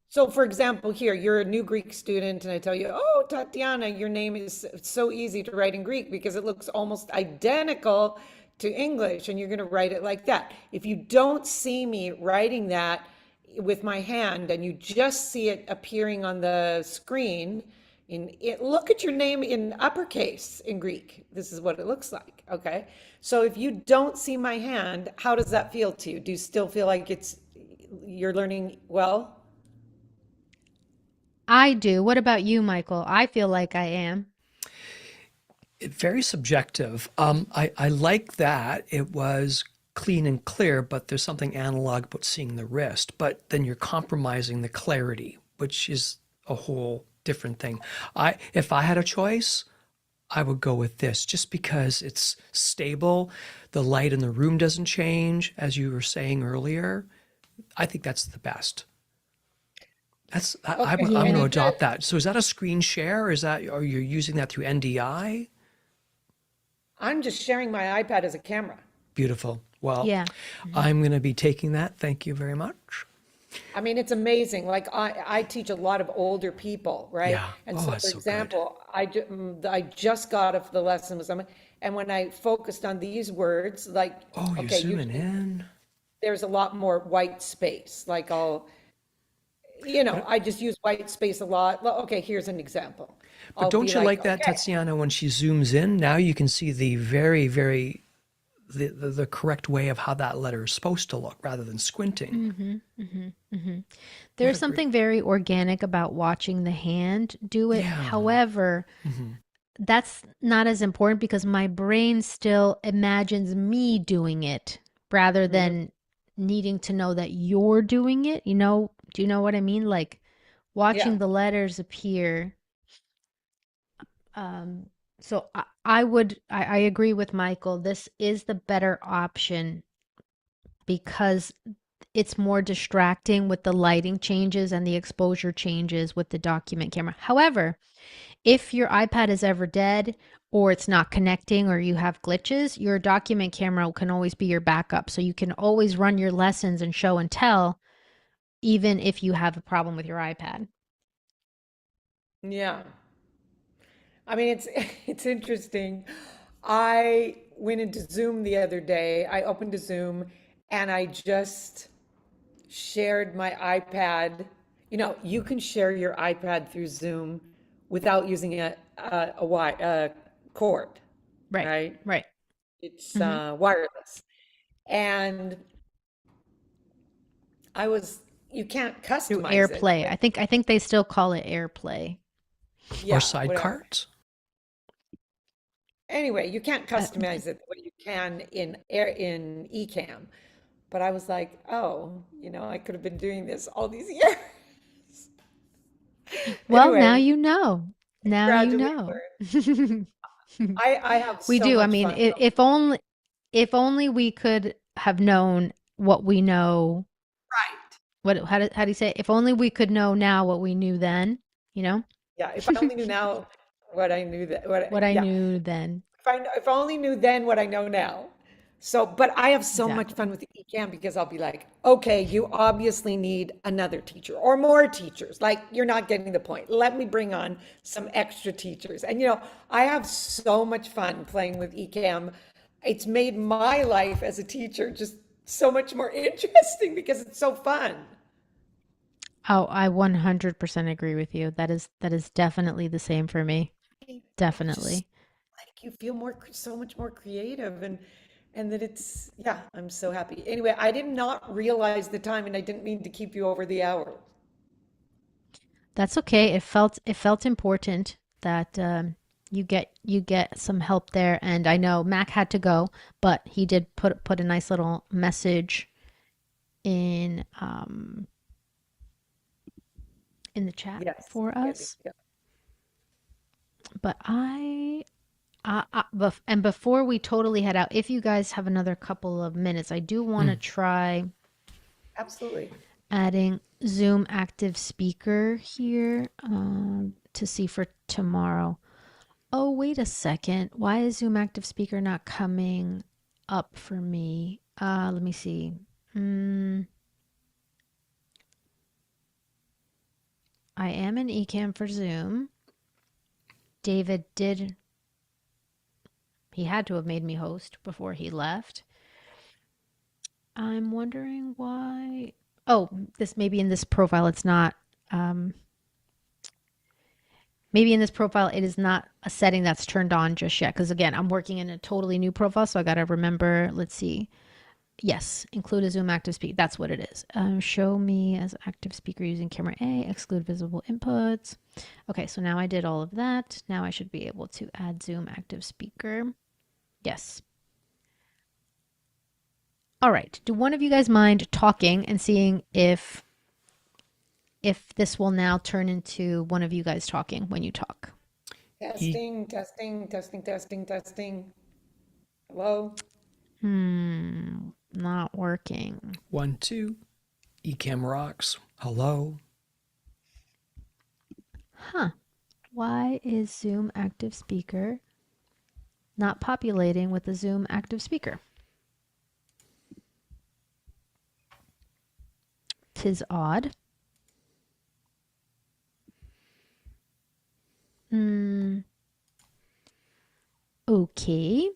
Speaker 4: So for example, here, you're a new Greek student, and I tell you, oh, Tatiana, your name is so easy to write in Greek because it looks almost identical to English, and you're going to write it like that. If you don't see me writing that with my hand and you just see it appearing on the screen, look at your name in uppercase in Greek. This is what it looks like. Okay. So if you don't see my hand, how does that feel to you? Do you still feel like you're learning well?
Speaker 1: I do. What about you, Michael? I feel like I am.
Speaker 3: Very subjective. I like that it was clean and clear, but there's something analog about seeing the wrist. But then you're compromising the clarity, which is a whole different thing. If I had a choice, I would go with this just because it's stable. The light in the room doesn't change, as you were saying earlier. I think that's the best. I'm
Speaker 4: Okay.
Speaker 3: going
Speaker 4: And
Speaker 3: to
Speaker 1: Yeah.
Speaker 4: you
Speaker 3: adopt
Speaker 4: guys,
Speaker 3: that. So is that a screen share? Or is that, are you using that through NDI?
Speaker 4: I'm just sharing my iPad as a camera.
Speaker 3: Beautiful. Well,
Speaker 1: Yeah.
Speaker 3: I'm going to be taking that. Thank you very much.
Speaker 4: I mean, it's amazing. Like I teach a lot of older people, right?
Speaker 3: Yeah.
Speaker 4: And
Speaker 3: Oh,
Speaker 4: so,
Speaker 3: that's
Speaker 4: for
Speaker 3: so good.
Speaker 4: example, I just got off the lesson with someone, and when I focused on these words, like,
Speaker 3: Oh, you're
Speaker 4: okay,
Speaker 3: zooming in.
Speaker 4: there's a lot more white space. Like
Speaker 3: But
Speaker 4: I just use white space a lot. Okay, here's an example.
Speaker 3: but
Speaker 4: I'll be
Speaker 3: don't you
Speaker 4: like,
Speaker 3: like that,
Speaker 4: okay,
Speaker 3: Tatiana, when she zooms in? Now you can see the the correct way of how that letter is supposed to look rather than squinting. What
Speaker 1: There's
Speaker 3: a great.
Speaker 1: something very organic about watching the hand do it.
Speaker 3: Yeah.
Speaker 1: However, that's not as important because my brain still imagines me doing it rather
Speaker 4: mhm,
Speaker 1: than needing to know that you're doing it. Do you know what I mean? Like
Speaker 4: yeah,
Speaker 1: watching the letters appear. Um, so I agree with Michael. This is the better option because it's more distracting with the lighting changes and the exposure changes with the document camera. However, if your iPad is ever dead or it's not connecting or you have glitches, your document camera can always be your backup. So you can always run your lessons and show and tell, even if you have a problem with your iPad.
Speaker 4: Yeah. I mean, it's it's interesting. I went into Zoom the other day. I opened a Zoom and I just shared my iPad. You know, you can share your iPad through Zoom without using a cord,
Speaker 1: Right,
Speaker 4: right?
Speaker 1: right.
Speaker 4: It's
Speaker 1: Hmm.
Speaker 4: wireless. And I was, you can't
Speaker 1: Through
Speaker 4: customize it,
Speaker 1: AirPlay.
Speaker 4: but
Speaker 1: I think they still call it AirPlay.
Speaker 3: Or
Speaker 4: yeah, whatever.
Speaker 3: sidecars.
Speaker 4: Anyway, you can't
Speaker 1: Uh,
Speaker 4: customize it the way you can in Ecamm. But I was like, oh, I could have been doing this all these years.
Speaker 1: well, now
Speaker 4: Anyway,
Speaker 1: you know. Now you
Speaker 4: gradually
Speaker 1: know.
Speaker 4: learned. I have
Speaker 1: We
Speaker 4: so
Speaker 1: do. I
Speaker 4: much
Speaker 1: mean,
Speaker 4: fun.
Speaker 1: if only we could have known what we know.
Speaker 4: Right.
Speaker 1: How do you say it? If only we could know now what we knew then, you know?
Speaker 4: Yeah. If I only knew now what I knew that,
Speaker 1: What I
Speaker 4: yeah.
Speaker 1: knew then.
Speaker 4: If I only knew then what I know now. So, but I have so much
Speaker 1: Exactly.
Speaker 4: fun with the Ecamm because I'll be like, okay, you obviously need another teacher or more teachers. Like, you're not getting the point. Let me bring on some extra teachers. And, I have so much fun playing with Ecamm. It's made my life as a teacher just so much more interesting because it's so fun.
Speaker 1: Oh, I 100% agree with you. That is definitely the same for me.
Speaker 4: It's just
Speaker 1: Definitely.
Speaker 4: like you feel so much more creative and that it's, yeah, I'm so happy. Anyway, I did not realize the time and I didn't mean to keep you over the hour.
Speaker 1: That's okay. It felt important that you get some help there. And I know Mac had to go, but he did put a nice little message in in the chat
Speaker 4: Yes,
Speaker 1: for
Speaker 4: yeah,
Speaker 1: us.
Speaker 4: yeah.
Speaker 1: But and before we totally head out, if you guys have another couple of minutes, I do want to
Speaker 3: Mm.
Speaker 1: try
Speaker 4: Absolutely.
Speaker 1: adding Zoom active speaker here to see for tomorrow. Oh, wait a second. Why is Zoom active speaker not coming up for me? Let me see. Mm, I am in Ecamm for Zoom. David did, he had to have made me host before he left. I'm wondering why. Oh, this maybe in this profile it's not. Um, maybe in this profile it is not a setting that's turned on just yet. Because again, I'm working in a totally new profile, so I got to remember. Let's see. Yes, include a Zoom active speaker. That's what it is. Show me as active speaker using camera A. Exclude visible inputs. Okay, so now I did all of that. Now I should be able to add Zoom active speaker. Yes. All right. Do one of you guys mind talking and seeing if this will now turn into one of you guys talking when you talk?
Speaker 3: E
Speaker 4: Testing, testing, testing, testing, testing. Hello?
Speaker 1: Not working.
Speaker 3: 1, 2. Ecamm rocks. Hello.
Speaker 1: Huh. Why is Zoom active speaker not populating with the Zoom active speaker? 'Tis odd. Hmm. Okay.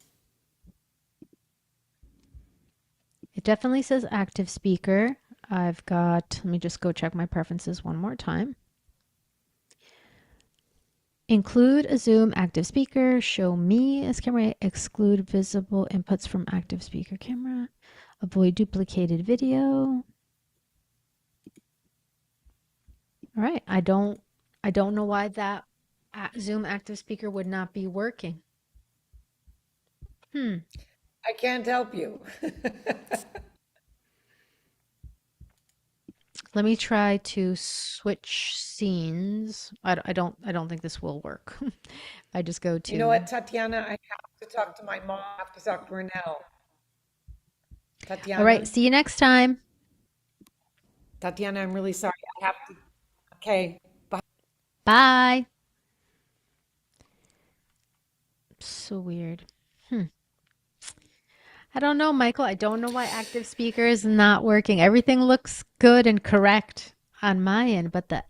Speaker 1: It definitely says active speaker. I've got, let me just go check my preferences one more time. Include a Zoom active speaker. Show me as camera. Exclude visible inputs from active speaker camera. Avoid duplicated video. All right. I don't know why that Zoom active speaker would not be working. Hmm.
Speaker 4: I can't help you.
Speaker 1: Let me try to switch scenes. I don't think this will work. I just go
Speaker 4: You know
Speaker 1: to.
Speaker 4: what, Tatiana? I have to talk to my mom. I have to talk to her now.
Speaker 1: All right.
Speaker 4: Tatiana?
Speaker 1: See you next time.
Speaker 4: Tatiana, I'm really sorry. I have to, okay.
Speaker 1: Bye. So weird. I don't know, Michael. I don't know why active speaker is not working. Everything looks good and correct on my end, but the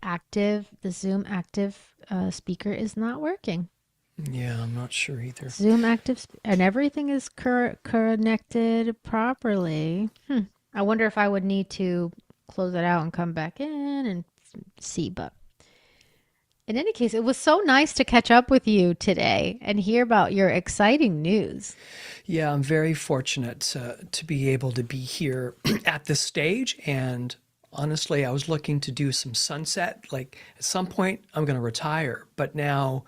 Speaker 1: Zoom active speaker is not working.
Speaker 3: Yeah, I'm not sure either.
Speaker 1: Zoom active, and everything is connected properly. I wonder if I would need to close it out and come back in and see. But in any case, it was so nice to catch up with you today and hear about your exciting news.
Speaker 3: Yeah, I'm very fortunate to be able to be here at this stage. And honestly, I was looking to do some sunset. Like at some point, I'm going to retire. But now,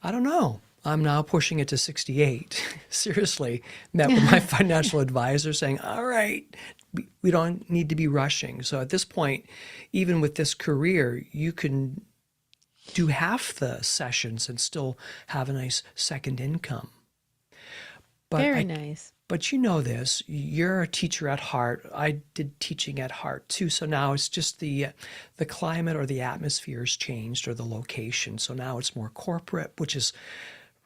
Speaker 3: I don't know. I'm now pushing it to 68. Seriously, met with my financial advisor saying, all right, we don't need to be rushing. So at this point, even with this career, you can do half the sessions and still have a nice second income. But
Speaker 1: Very
Speaker 3: I
Speaker 1: nice.
Speaker 3: But you know this, you're a teacher at heart. I did teaching at heart too. So now it's just the climate or the atmosphere has changed or the location. So now it's more corporate, which is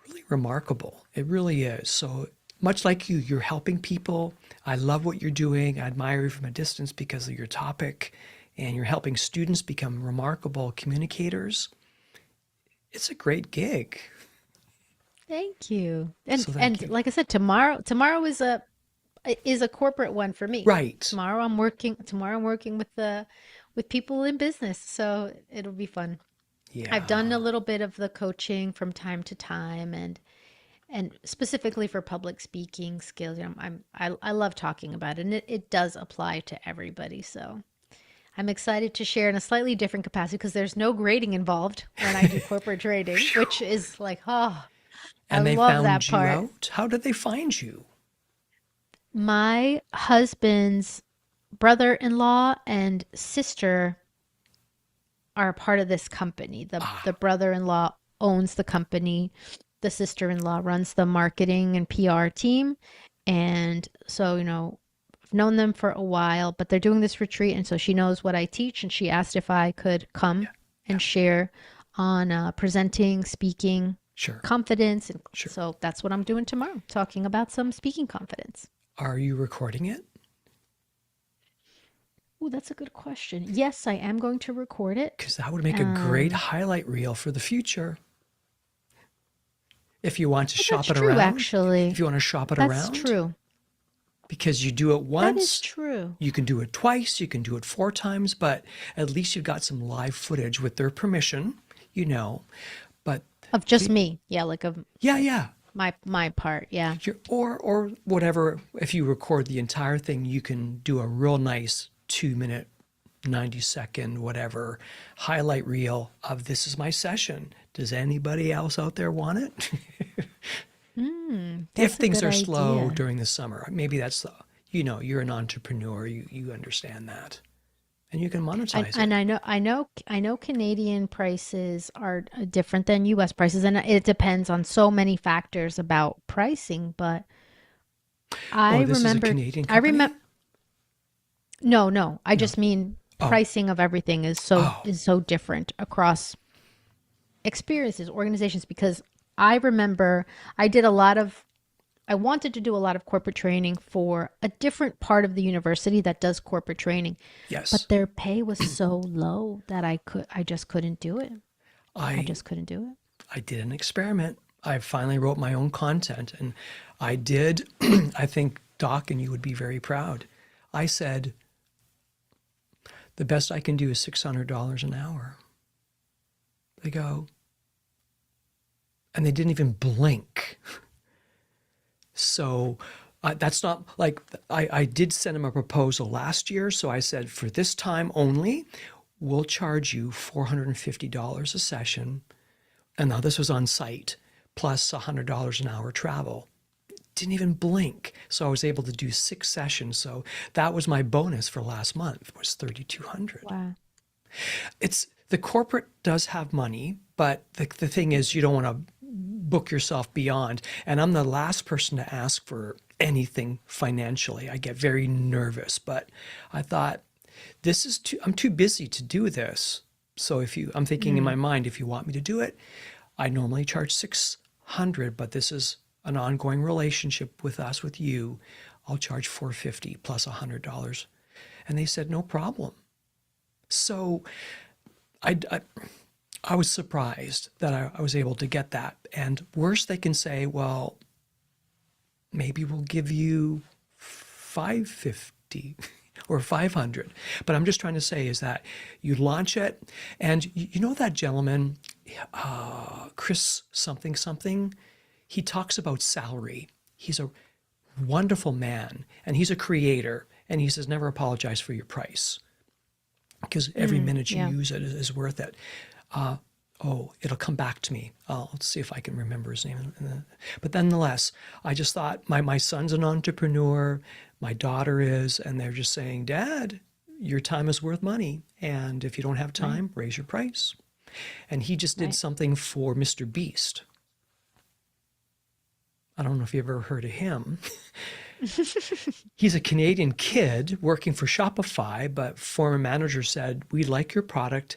Speaker 3: really remarkable. It really is. So much like you, you're helping people. I love what you're doing. I admire you from a distance because of your topic, and you're helping students become remarkable communicators. It's a great gig.
Speaker 1: Thank you. And
Speaker 3: So thank
Speaker 1: and
Speaker 3: you.
Speaker 1: like I said, tomorrow is a corporate one for me.
Speaker 3: Right.
Speaker 1: Tomorrow I'm working with people in business, so it'll be fun. I've done a
Speaker 3: Yeah.
Speaker 1: little bit of the coaching from time to time and specifically for public speaking skills. I love talking about it, and it does apply to everybody. So I'm excited to share in a slightly different capacity because there's no grading involved when I do corporate trading, which is like, oh, I
Speaker 3: And they
Speaker 1: love that
Speaker 3: found you
Speaker 1: part.
Speaker 3: out? How did they find you?
Speaker 1: My husband's brother-in-law and sister are a part of this company. The
Speaker 3: Ah,
Speaker 1: brother-in-law owns the company. The sister-in-law runs the marketing and PR team. And so, I've known them for a while, but they're doing this retreat, and so she knows what I teach, and she asked if I could come
Speaker 3: yeah, yeah,
Speaker 1: and share on presenting, speaking,
Speaker 3: sure,
Speaker 1: confidence. And
Speaker 3: sure.
Speaker 1: so that's what I'm doing tomorrow, talking about some speaking confidence.
Speaker 3: Are you recording it?
Speaker 1: Oh, that's a good question. Yes, I am going to record it.
Speaker 3: Because that would make a great
Speaker 1: Um,
Speaker 3: highlight reel for the future. If you want to
Speaker 1: well, that's
Speaker 3: shop it
Speaker 1: true,
Speaker 3: around, if
Speaker 1: actually.
Speaker 3: you want to shop it
Speaker 1: That's
Speaker 3: around,
Speaker 1: true.
Speaker 3: because you do it
Speaker 1: That is
Speaker 3: once,
Speaker 1: true.
Speaker 3: you can do it twice, you can do it 4 times, but at least you've got some live footage with their permission, you know. But
Speaker 1: Of just me. Yeah, like of
Speaker 3: yeah, yeah.
Speaker 1: my part. Yeah.
Speaker 3: Or whatever. If you record the entire thing, you can do a real nice 2 minute, 90 second, whatever highlight reel of this is my session. Does anybody else out there want it? If
Speaker 1: That's a
Speaker 3: things
Speaker 1: good
Speaker 3: are slow
Speaker 1: idea.
Speaker 3: during the summer, maybe that's the, you're an entrepreneur, you understand that, and you can
Speaker 1: And
Speaker 3: monetize
Speaker 1: and
Speaker 3: it.
Speaker 1: I know Canadian prices are different than US prices, and it depends on so many factors about pricing, but I
Speaker 3: Oh, this is a
Speaker 1: remember
Speaker 3: Canadian
Speaker 1: I remember
Speaker 3: company?
Speaker 1: no, no. I
Speaker 3: No.
Speaker 1: just mean
Speaker 3: Oh,
Speaker 1: pricing of everything
Speaker 3: oh,
Speaker 1: is so different across experiences, organizations, because I remember I did a lot of I wanted to do a lot of corporate training for a different part of the university that does corporate training,
Speaker 3: yes.
Speaker 1: but their pay was so low that I just couldn't do it. I
Speaker 3: I
Speaker 1: just couldn't do it.
Speaker 3: I did an experiment. I finally wrote my own content, and I did. I think Doc and you would be very proud. I said the best I can do is $600 an hour. They go, and they didn't even blink. So that's not like I did send him a proposal last year. So I said, for this time only, we'll charge you $450 a session. And now this was on site, plus $100 an hour travel. Didn't even blink. So I was able to do 6 sessions. So that was my bonus for last month was 3,200.
Speaker 1: Wow.
Speaker 3: It's the corporate does have money, but the thing is you don't want to book yourself beyond. And I'm the last person to ask for anything financially. I get very nervous, but I thought I'm too busy to do this. So I'm thinking in my mind, if you want me to do it, I normally charge 600, but this is an ongoing relationship with you. I'll charge 450 plus $100. And they said, no problem. So I I was surprised that I was able to get that. And worse, they can say, well, maybe we'll give you 550 or 500. But I'm just trying to say is that you launch it, and you know that gentleman, Chris something something, he talks about salary. He's a wonderful man, and he's a creator, and he says never apologize for your price because every minute you
Speaker 1: Yeah.
Speaker 3: use it is worth it. Oh, it'll come back to me. Let's see if I can remember his name. But nonetheless, I just thought my son's an entrepreneur, my daughter is, and they're just saying, Dad, your time is worth money. And if you don't have time, raise your price. And he just did
Speaker 1: Right.
Speaker 3: something for Mr. Beast. I don't know if you ever heard of him. He's a Canadian kid working for Shopify, but former manager said, we like your product.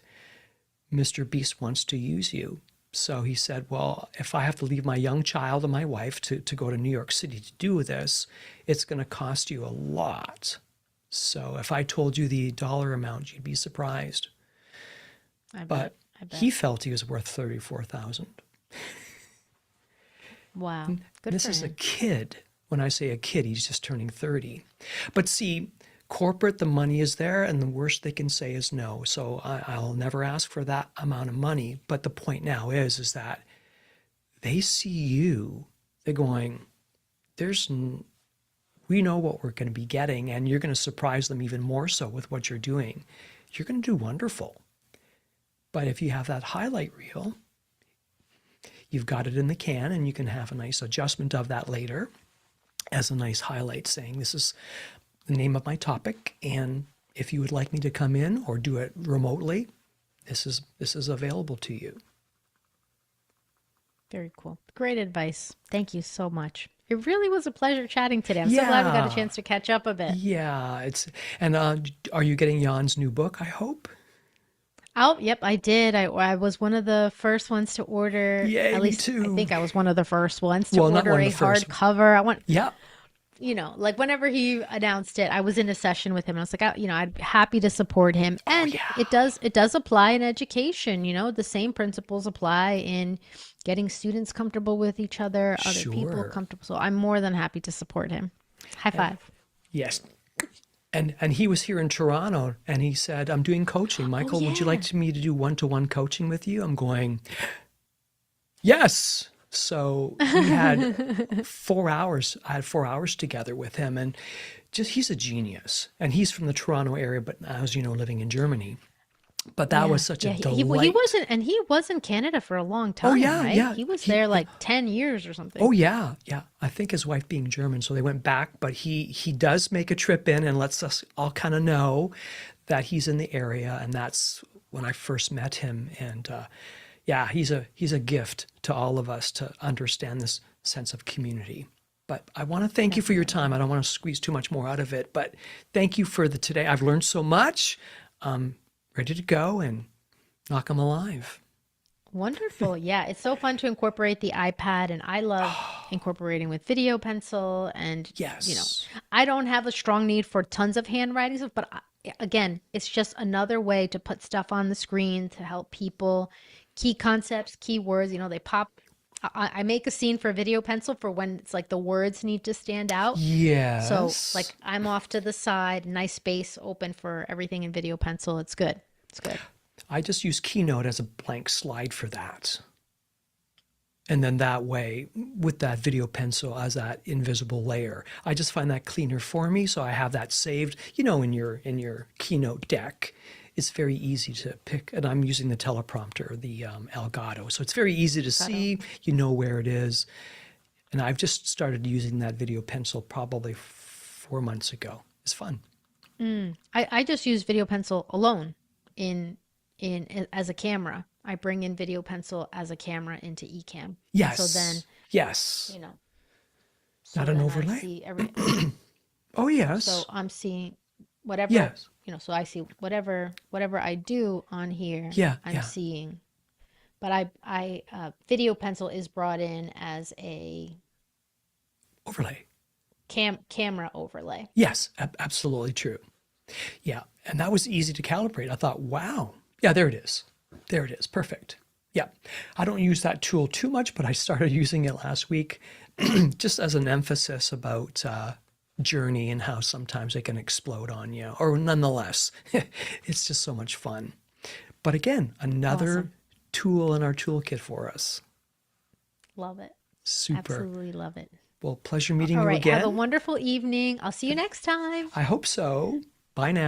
Speaker 3: Mr. Beast wants to use you. So he said, well, if I have to leave my young child and my wife to go to New York City to do this, it's going to cost you a lot. So if I told you the dollar amount, you'd be surprised.
Speaker 1: I
Speaker 3: But
Speaker 1: bet. I bet.
Speaker 3: he felt he was worth 34,000.
Speaker 1: Wow. Good
Speaker 3: This
Speaker 1: for
Speaker 3: is a
Speaker 1: him.
Speaker 3: kid. When I say a kid, he's just turning 30. But see, corporate, the money is there, and the worst they can say is no. So I'll never ask for that amount of money. But the point now is that they see you. They're going, we know what we're going to be getting, and you're going to surprise them even more so with what you're doing. You're going to do wonderful. But if you have that highlight reel, you've got it in the can, and you can have a nice adjustment of that later as a nice highlight saying, this is the name of my topic, and if you would like me to come in or do it remotely, this is available to you.
Speaker 1: Very cool. Great advice. Thank you so much. It really was a pleasure chatting today. I'm so glad we got a
Speaker 3: Yeah.
Speaker 1: chance to catch up a bit.
Speaker 3: Yeah, and are you getting Jan's new book, I hope?
Speaker 1: Oh, yep, I did. I was one of the first ones to order.
Speaker 3: Yay,
Speaker 1: At
Speaker 3: me
Speaker 1: least I
Speaker 3: too.
Speaker 1: think I was one of the first ones to
Speaker 3: Well, not
Speaker 1: order
Speaker 3: one
Speaker 1: a
Speaker 3: of the first.
Speaker 1: hardcover. I want,
Speaker 3: Yeah.
Speaker 1: like whenever he announced it, I was in a session with him. And I was like, I'd be happy to support him. And
Speaker 3: yeah.
Speaker 1: it does apply in education. The same principles apply in getting students comfortable with each other, other people
Speaker 3: Sure.
Speaker 1: comfortable. So I'm more than happy to support him. High five.
Speaker 3: Yes. And he was here in Toronto, and he said, I'm doing coaching. Michael, would you
Speaker 1: yeah.
Speaker 3: like me to do one-to-one coaching with you? I'm going, yes. So we had 4 hours. I had 4 hours together with him, and he's a genius. And he's from the Toronto area, but as you know, living in Germany. But that was such a
Speaker 1: He
Speaker 3: delight.
Speaker 1: wasn't, and he was in Canada for a long time,
Speaker 3: yeah,
Speaker 1: right?
Speaker 3: yeah.
Speaker 1: He was there like 10 years or something.
Speaker 3: Oh yeah, yeah. I think his wife being German, so they went back. But he does make a trip in and lets us all kind of know that he's in the area, and that's when I first met him. And yeah, he's a gift to all of us to understand this sense of community. But I want to thank you for your time. I don't want to squeeze too much more out of it, but thank you for the today. I've learned so much. Ready to go and knock them alive.
Speaker 1: Wonderful. Yeah, it's so fun to incorporate the iPad, and I love incorporating with video pencil. And,
Speaker 3: Yes.
Speaker 1: I don't have a strong need for tons of handwriting stuff, but again, it's just another way to put stuff on the screen to help people. Key concepts, key words, they pop. I make a scene for video pencil for when it's like the words need to stand out.
Speaker 3: Yes.
Speaker 1: So, like, I'm off to the side, nice space open for everything in video pencil. It's good. It's good.
Speaker 3: I just use Keynote as a blank slide for that. And then that way, with that video pencil as that invisible layer, I just find that cleaner for me. So I have that saved, in your Keynote deck. It's very easy to pick, and I'm using the teleprompter, the Elgato. So it's very easy to see, where it is. And I've just started using that video pencil probably 4 months ago. It's fun.
Speaker 1: I just use video pencil alone in as a camera. I bring in video pencil as a camera into Ecamm.
Speaker 3: Yes.
Speaker 1: So then,
Speaker 3: yes.
Speaker 1: so
Speaker 3: Not an
Speaker 1: then I
Speaker 3: overlay?
Speaker 1: see everything.
Speaker 3: Oh, yes.
Speaker 1: So I'm seeing whatever
Speaker 3: Yes.
Speaker 1: so I see whatever I do on here,
Speaker 3: Yeah,
Speaker 1: I'm
Speaker 3: yeah.
Speaker 1: seeing. But video pencil is brought in as a
Speaker 3: Overlay.
Speaker 1: camera overlay.
Speaker 3: Yes, absolutely true. Yeah, and that was easy to calibrate. I thought, wow. Yeah, there it is. There it is. Perfect. Yeah. I don't use that tool too much, but I started using it last week just as an emphasis about journey and how sometimes it can explode on you. Or nonetheless, it's just so much fun. But again, another
Speaker 1: Awesome.
Speaker 3: tool in our toolkit for us.
Speaker 1: Love it.
Speaker 3: Super.
Speaker 1: Absolutely love it.
Speaker 3: Well, pleasure meeting
Speaker 1: All
Speaker 3: you
Speaker 1: right. Have a
Speaker 3: again.
Speaker 1: wonderful evening. I'll see you next time.
Speaker 3: I hope so. Bye now.